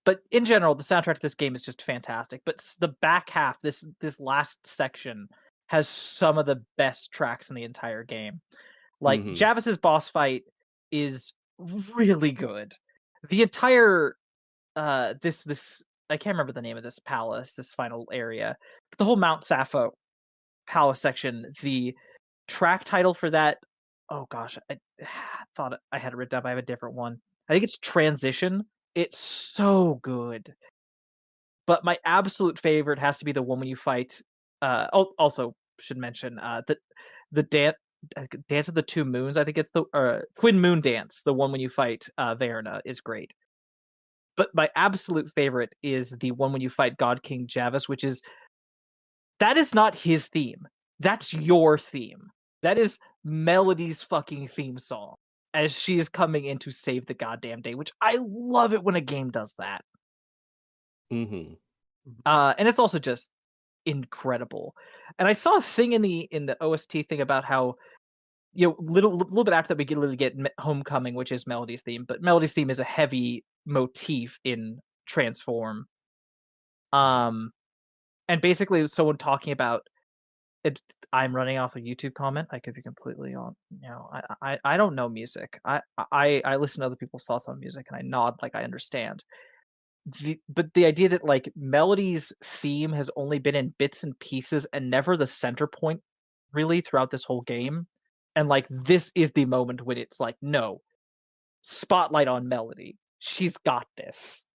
But in general, the soundtrack to this game is just fantastic. But the back half, this last section, has some of the best tracks in the entire game. Like Mhm. Javis's boss fight is really good. The entire this I can't remember the name of this palace, this final area, but the whole Mount Sappho palace section, the track title for that, oh gosh, I thought I had it written up. I have a different one. I think it's Transition. It's so good. But my absolute favorite has to be the one when you fight. Also should mention the dance of the two moons. I think it's the twin moon dance. The one when you fight Verna is great. But my absolute favorite is the one when you fight God King Javis, which is that is not his theme. That's your theme. That is Melody's fucking theme song as she's coming in to save the goddamn day, which I love it when a game does that. Mhm. And it's also just incredible. And I saw a thing in the OST thing about how little bit after that we get Homecoming, which is Melody's theme, but Melody's theme is a heavy motif in Transform. And basically someone talking about it. I'm running off a YouTube comment. I could be completely on. I don't know music. I listen to other people's thoughts on music and I nod like I understand. But the idea that like Melody's theme has only been in bits and pieces and never the center point really throughout this whole game, and like this is the moment when it's like, no, spotlight on Melody, she's got this.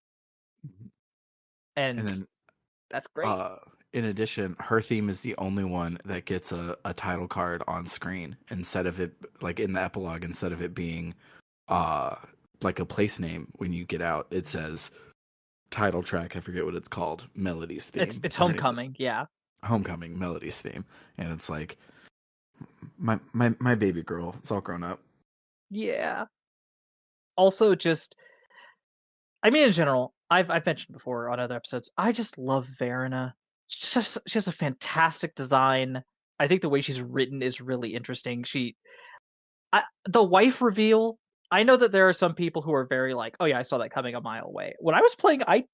And And then that's great. in addition, her theme is the only one that gets a title card on screen instead of it like in the epilogue, instead of it being like a place name when you get out, it says title track, I forget what it's called, Melody's theme. It's Homecoming, yeah. Homecoming, Melody's theme. And it's like my baby girl. It's all grown up. Yeah. Also just I mean in general, I've mentioned before on other episodes, I just love Verna. She has a fantastic design. I think the way she's written is really interesting. The wife reveal I know that there are some people who are very like, oh yeah, I saw that coming a mile away. When I was playing, I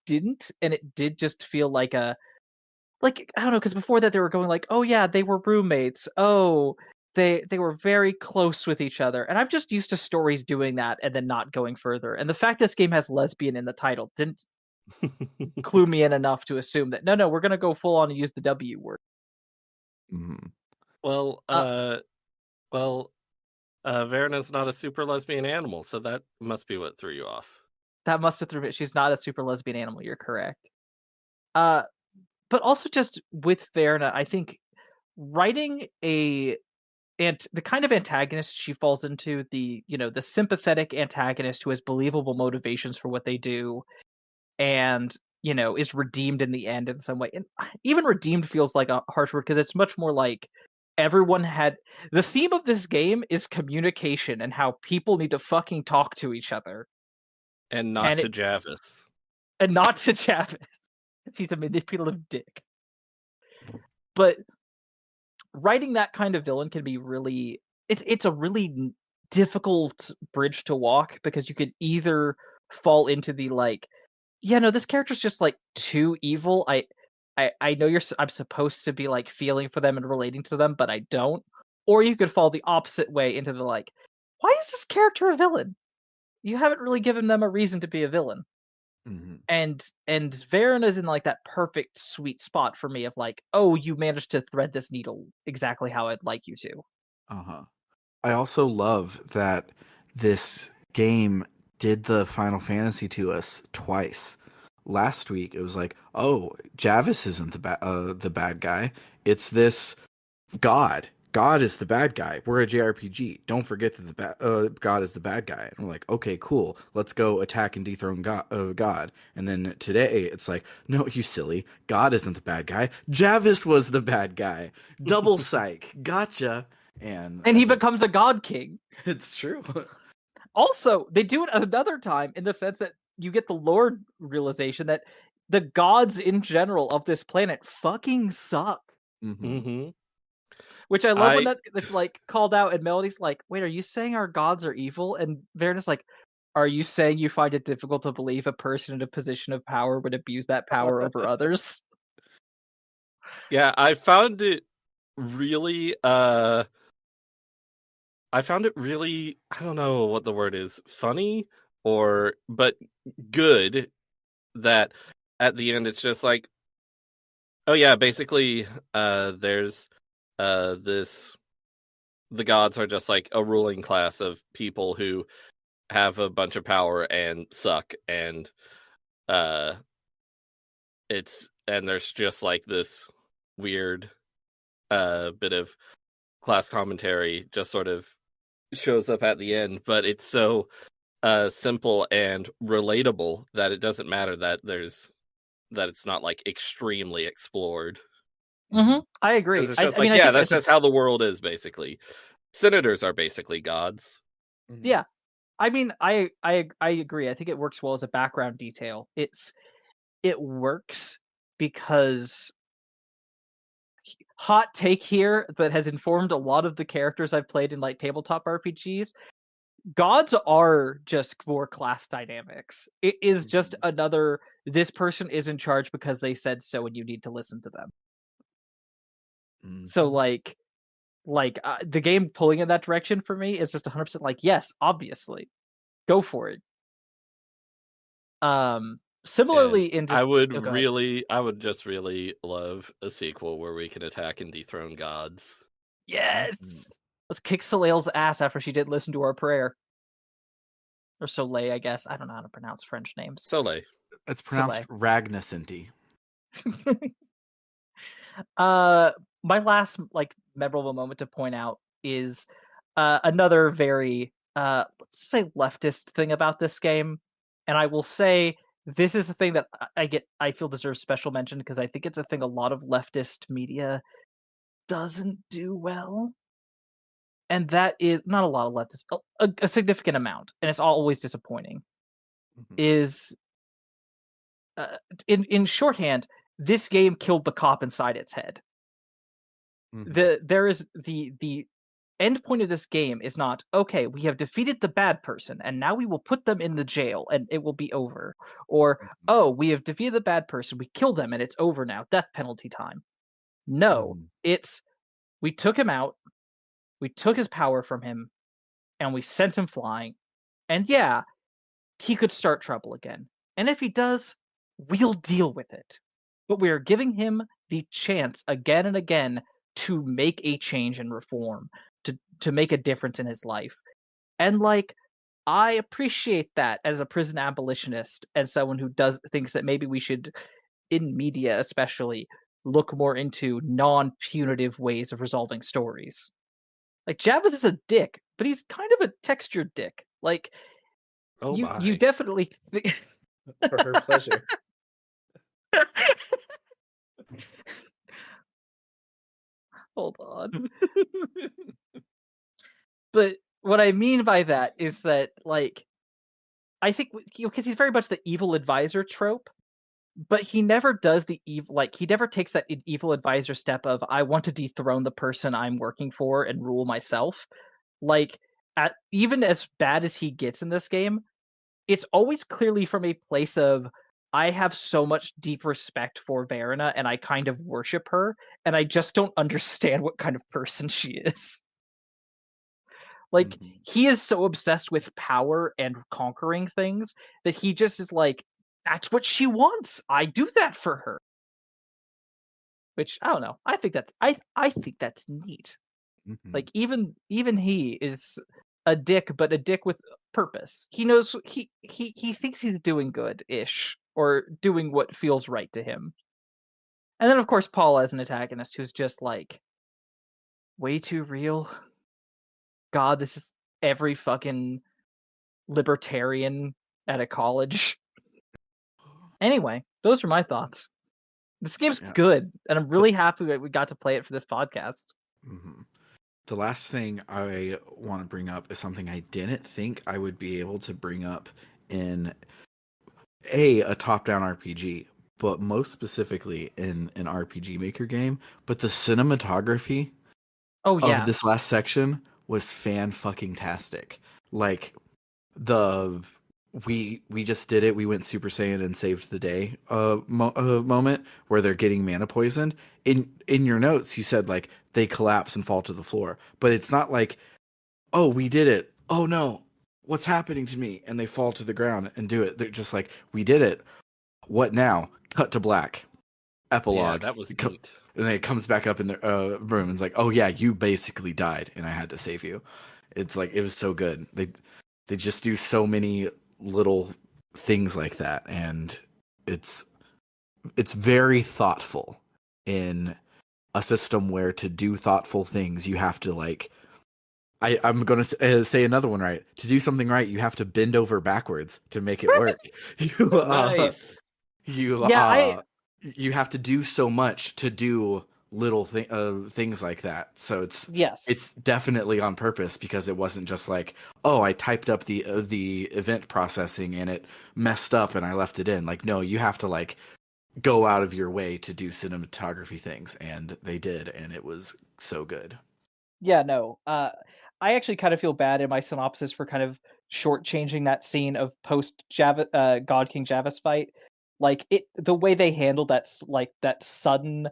didn't, and it did just feel like I don't know, because before that they were going like, oh yeah, they were roommates. Oh, they were very close with each other, and I'm just used to stories doing that and then not going further. And the fact this game has lesbian in the title didn't clue me in enough to assume that no, we're gonna go full on and use the W word. Mm-hmm. Well, Verna's not a super lesbian animal, so that must be what threw you off. That must have threw me. She's not a super lesbian animal. You're correct. But also just with Verna, I think writing and the kind of antagonist she falls into, the sympathetic antagonist who has believable motivations for what they do, and is redeemed in the end in some way. And even redeemed feels like a harsh word, because it's much more like everyone had the theme of this game is communication and how people need to fucking talk to each other, And not and to Javis. and not to Chavis. He's a manipulative dick. But writing that kind of villain can be really it's a really difficult bridge to walk, because you could either fall into the like, yeah, no, this character's just like too evil. I know I'm supposed to be like feeling for them and relating to them, but I don't. Or you could fall the opposite way into the like, why is this character a villain? You haven't really given them a reason to be a villain. Mm-hmm. And Verena's in like that perfect sweet spot for me of like, oh, you managed to thread this needle exactly how I'd like you to. Uh-huh. I also love that this game did the Final Fantasy to us twice. Last week it was like, oh, Javis isn't the bad guy. It's this God. God is the bad guy. We're a JRPG. Don't forget that God is the bad guy. And we're like, okay, cool. Let's go attack and dethrone God. And then today it's like, no, you silly. God isn't the bad guy. Javis was the bad guy. Double psych. Gotcha. And he becomes a god king. it's true. Also, they do it another time in the sense that you get the Lord realization that the gods in general of this planet fucking suck. Mm-hmm. Mm-hmm. Which I love when that's like called out, and Melody's like, wait, are you saying our gods are evil? And Verena's like, are you saying you find it difficult to believe a person in a position of power would abuse that power over others? Yeah, I found it really I don't know what the word is, funny but good, that at the end it's just like, oh yeah, basically there's this the gods are just like a ruling class of people who have a bunch of power and suck, and there's just like this weird bit of class commentary just sort of shows up at the end, but it's so simple and relatable that it doesn't matter that it's not like extremely explored. Mm-hmm. I agree. Because it's just I mean, that's just how the world is, basically. Senators are basically gods. Yeah. I mean, I agree. I think it works well as a background detail. It works because, hot take here that has informed a lot of the characters I've played in like tabletop RPGs, gods are just for class dynamics. It is just another, this person is in charge because they said so and you need to listen to them. Mm-hmm. So like the game pulling in that direction for me is just 100% like, yes, obviously, go for it. Similarly, in just I would just really love a sequel where we can attack and dethrone gods. Yes, let's kick Soleil's ass after she didn't listen to our prayer. Or Soleil, I guess. I don't know how to pronounce French names. Soleil. It's pronounced Ragnacinti. My last like memorable moment to point out is another very let's say leftist thing about this game, and I will say this is the thing that I feel deserves special mention, because I think it's a thing a lot of leftist media doesn't do well, and that is not a lot of leftist, a significant amount, and it's always disappointing. Mm-hmm. Is in shorthand, this game killed the cop inside its head. Mm-hmm. There is the end point of this game is not, okay, we have defeated the bad person and now we will put them in the jail and it will be over. Or, oh, we have defeated the bad person, we kill them and it's over now, death penalty time. No, it's we took him out, we took his power from him, and we sent him flying. And yeah, he could start trouble again. And if he does, we'll deal with it. But we are giving him the chance again and again to make a change and reform, to make a difference in his life. And like, I appreciate that as a prison abolitionist and someone who thinks that maybe we should, in media especially, look more into non-punitive ways of resolving stories. Like, Javis is a dick, but he's kind of a textured dick. Like, Oh you my. definitely For her pleasure. Hold on. But what I mean by that is that, like, I think, because he's very much the evil advisor trope, but he never does the evil, like, he never takes that evil advisor step of, I want to dethrone the person I'm working for and rule myself. Like, even as bad as he gets in this game, it's always clearly from a place of, I have so much deep respect for Verena and I kind of worship her, and I just don't understand what kind of person she is. Like, he is so obsessed with power and conquering things that he just is like, that's what she wants. I do that for her. Which, I don't know. I think that's neat. Like, even he is a dick, but a dick with purpose. He knows he thinks he's doing good-ish, or doing what feels right to him. And then of course Paul as an antagonist who's just like way too real. God, this is every fucking libertarian at a college. Anyway, those are my thoughts. This game's good, and I'm really happy that we got to play it for this podcast. The last thing I want to bring up is something I didn't think I would be able to bring up in a top-down RPG, but most specifically in an RPG Maker game. But the cinematography of this last section was fan-fucking-tastic. Like, we just did it. We went Super Saiyan and saved the day moment where they're getting mana poisoned. In your notes, you said like they collapse and fall to the floor, but it's not like, oh, we did it. Oh no, what's happening to me? And they fall to the ground and do it. They're just like, we did it. What now? Cut to black. Epilogue. Yeah, that was neat. And then it comes back up in the room and it's like, oh yeah, you basically died and I had to save you. It's like, it was so good. They just do so many little things like that, and it's very thoughtful in a system where to do thoughtful things you have to like I'm gonna say another one right. To do something right, you have to bend over backwards to make it work. Nice. You have to do so much to do little things like that. So it's definitely on purpose, because it wasn't just like, oh, I typed up the event processing and it messed up and I left it in. Like, no, you have to like go out of your way to do cinematography things, and they did, and it was so good. Yeah, no. I actually kind of feel bad in my synopsis for kind of shortchanging that scene of post God King Javis fight. Like, the way they handled that sudden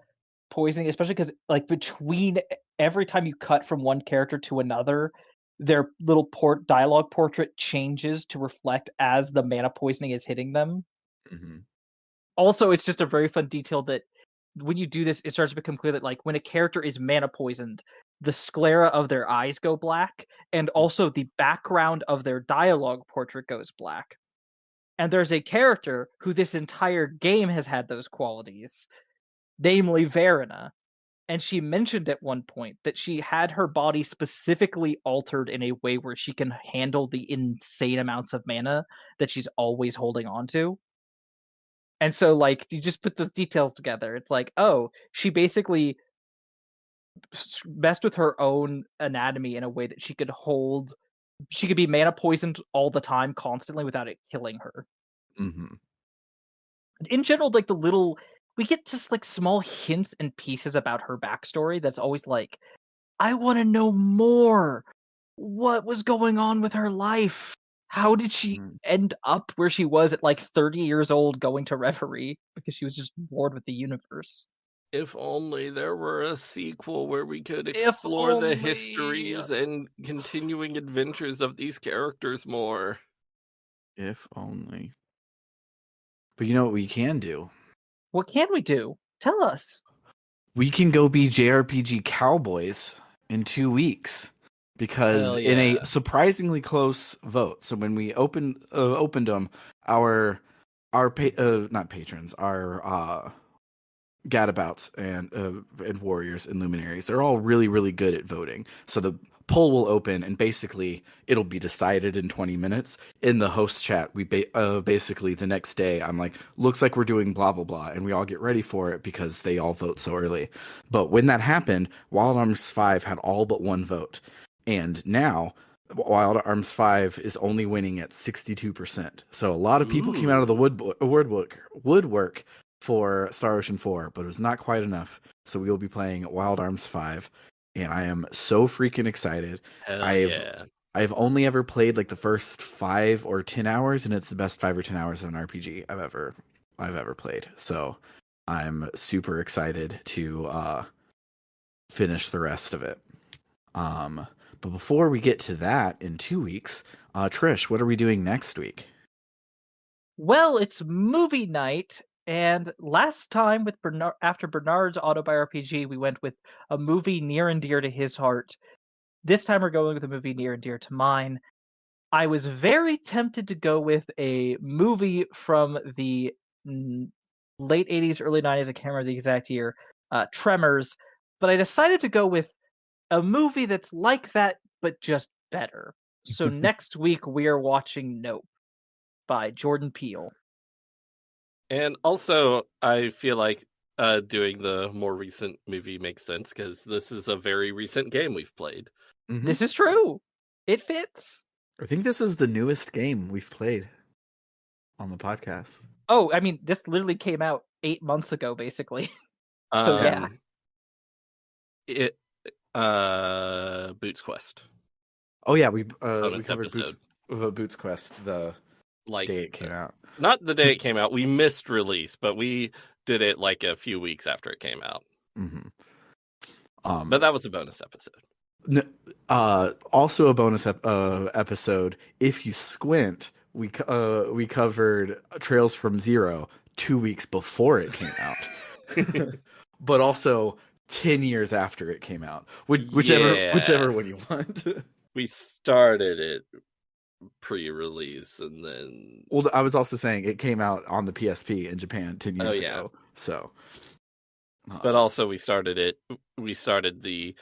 poisoning, especially because like between every time you cut from one character to another, their little dialogue portrait changes to reflect as the mana poisoning is hitting them. Also, it's just a very fun detail that when you do this, it starts to become clear that like when a character is mana poisoned, the sclera of their eyes go black, and also the background of their dialogue portrait goes black. And there's a character who this entire game has had those qualities, namely Verena. And she mentioned at one point that she had her body specifically altered in a way where she can handle the insane amounts of mana that she's always holding on to. And so, like, you just put those details together. It's like, oh, she basically messed with her own anatomy in a way that she could be mana poisoned all the time, constantly, without it killing her. In general, like, we get just like small hints and pieces about her backstory that's always like, I want to know more. What was going on with her life? How did she end up where she was at like 30 years old going to Reverie because she was just bored with the universe? If only there were a sequel where we could If explore the only. histories and continuing adventures of these characters more. If only. But you know what we can do? What can we do? Tell us. We can go be JRPG cowboys in 2 weeks. Because Hell in a yeah. surprisingly close vote, so when we opened them, our not patrons, our gadabouts and warriors and luminaries, they're all really, really good at voting. So the poll will open, and basically it'll be decided in 20 minutes. In the host chat, we basically the next day, I'm like, looks like we're doing blah, blah, blah. And we all get ready for it because they all vote so early. But when that happened, Wild Arms 5 had all but one vote. And now Wild Arms 5 is only winning at 62%. So a lot of people came out of the woodwork for Star Ocean 4, but it was not quite enough. So we will be playing Wild Arms 5, and I am so freaking excited. Hell yeah. I've only ever played like the first 5 or 10 hours, and it's the best 5 or 10 hours of an RPG I've ever played. So I'm super excited to finish the rest of it. But before we get to that in 2 weeks, Trish, what are we doing next week? Well, it's movie night, and last time with after Bernard's auto by RPG, we went with a movie near and dear to his heart. This time we're going with a movie near and dear to mine. I was very tempted to go with a movie from the late 80s, early 90s, I can't remember the exact year, Tremors, but I decided to go with a movie that's like that, but just better. So next week we are watching Nope by Jordan Peele. And also, I feel like doing the more recent movie makes sense because this is a very recent game we've played. Mm-hmm. This is true. It fits. I think this is the newest game we've played on the podcast. Oh, I mean, this literally came out 8 months ago, basically. So yeah. It Boots Quest. Oh yeah, we Bonus covered episode. Boots Quest the day it came out. Not the day it came out. We missed release, but we did it like a few weeks after it came out. Mm-hmm. But that was a bonus episode. Also a bonus episode. If you squint, we covered Trails from Zero 2 weeks before it came out, but also 10 years after it came out. Whichever one you want. We started it pre-release, and then I was also saying it came out on the PSP in Japan 10 years ago. So, but also we started the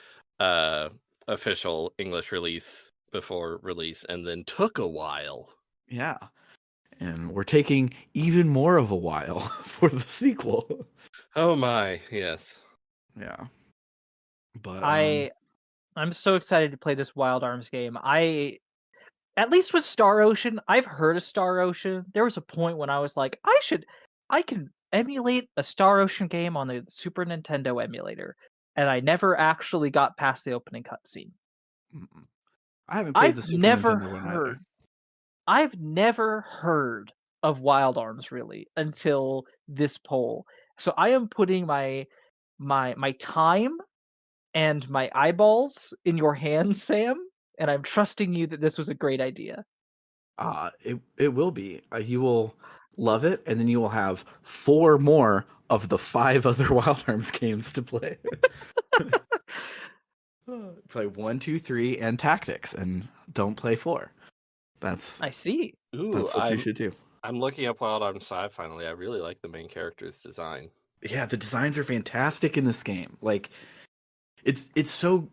official English release before release, and then took a while. Yeah, and we're taking even more of a while for the sequel. Oh my, yes. Yeah, but I'm so excited to play this Wild Arms game. At least with Star Ocean, I've heard of Star Ocean. There was a point when I was like, I can emulate a Star Ocean game on the Super Nintendo emulator, and I never actually got past the opening cutscene. I haven't played the Super Nintendo one either. I've never heard of Wild Arms really until this poll. So I am putting my time and my eyeballs in your hands, Sam, and I'm trusting you that this was a great idea. It will be. You will love it, and then you will have 4 more of the 5 other Wild Arms games to play. Play 1, 2, 3, and Tactics, and don't play 4. I see. Ooh, that's what you should do. I'm looking up Wild Arms 5 finally. I really like the main character's design. Yeah, the designs are fantastic in this game. Like, it's so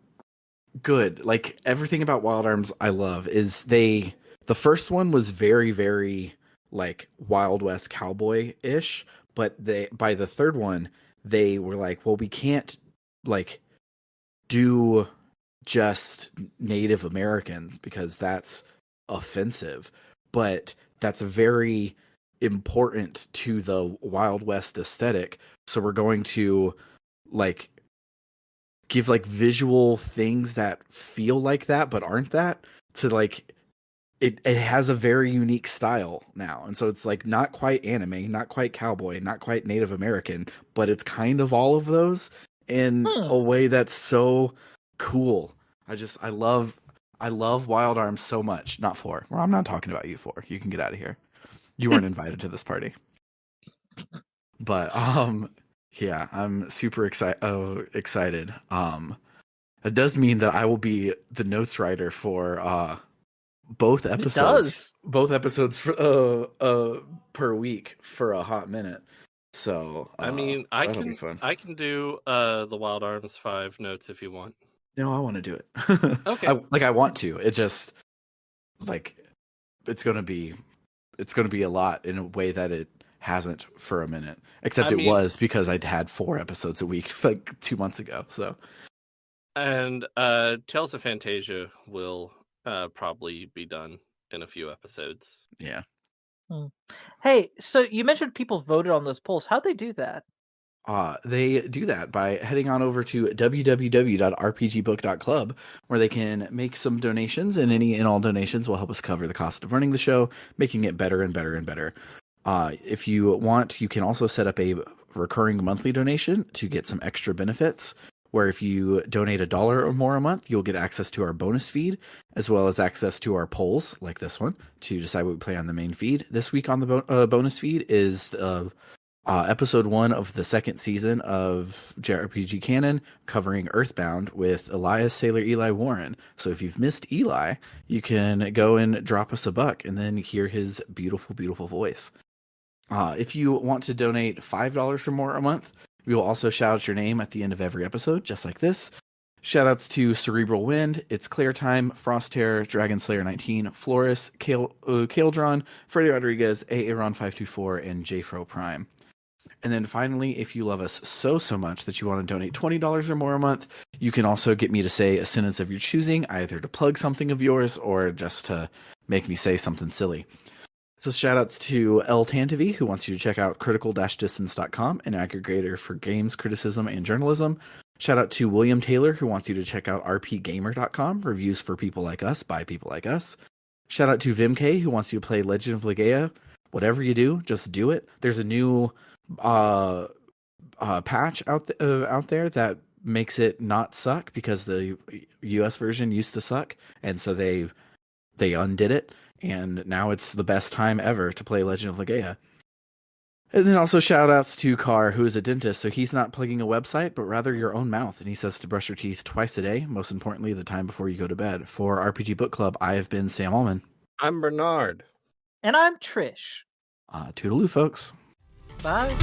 good. Like, everything about Wild Arms I love is the first one was very, very like Wild West cowboy-ish, but by the third one they were like, well, we can't like do just Native Americans because that's offensive, but that's very important to the Wild West aesthetic. So we're going to like give like visual things that feel like that but aren't that, to like it has a very unique style now. And so it's like not quite anime, not quite cowboy, not quite Native American, but it's kind of all of those in a way that's so cool. I love Wild Arms so much. Not four. Well, I'm not talking about you four. You can get out of here. You weren't invited to this party. But yeah, I'm super excited. It does mean that I will be the notes writer for both episodes. Both episodes for per week for a hot minute. So I mean, I that'll can be fun. I can do the Wild Arms 5 notes if you want. No, I want to do it. Okay. I want to. It just like it's gonna be a lot in a way that it hasn't for a minute. Except it was because I'd had 4 episodes a week like 2 months ago. So and Tales of Fantasia will probably be done in a few episodes. yeah. Hey, so you mentioned people voted on those polls. How'd they do that? They do that by heading on over to www.rpgbook.club, where they can make some donations, and any and all donations will help us cover the cost of running the show, making it better and better and better. If you want, you can also set up a recurring monthly donation to get some extra benefits, where if you donate $1 or more a month, you'll get access to our bonus feed, as well as access to our polls, like this one, to decide what we play on the main feed. This week on the bonus feed is episode 1 of the 2nd season of JRPG Canon, covering Earthbound with Elias Sailor Eli Warren. So if you've missed Eli, you can go and drop us a buck and then hear his beautiful, beautiful voice. If you want to donate $5 or more a month, we will also shout out your name at the end of every episode, just like this. Shoutouts to Cerebral Wind, It's Clear Time, Frost Terror, Dragon Slayer 19, Floris, Kaeldron, Freddy Rodriguez, Aaron524, and JFro Prime. And then finally, if you love us so much that you want to donate $20 or more a month, you can also get me to say a sentence of your choosing, either to plug something of yours or just to make me say something silly. So shout outs to L. Tantavi, who wants you to check out critical-distance.com, an aggregator for games, criticism, and journalism. Shout out to William Taylor, who wants you to check out rpgamer.com, reviews for people like us, by people like us. Shout out to Vimk, who wants you to play Legend of Legaia. Whatever you do, just do it. There's a new patch out there that makes it not suck, because the US version used to suck, and so they undid it, and now it's the best time ever to play Legend of Legaia. And then also shout outs to Carr, who is a dentist, so he's not plugging a website, but rather your own mouth, and he says to brush your teeth twice a day, most importantly the time before you go to bed. For RPG Book Club, I have been Sam Allman. I'm Bernard. And I'm Trish. Toodaloo, folks. Bye.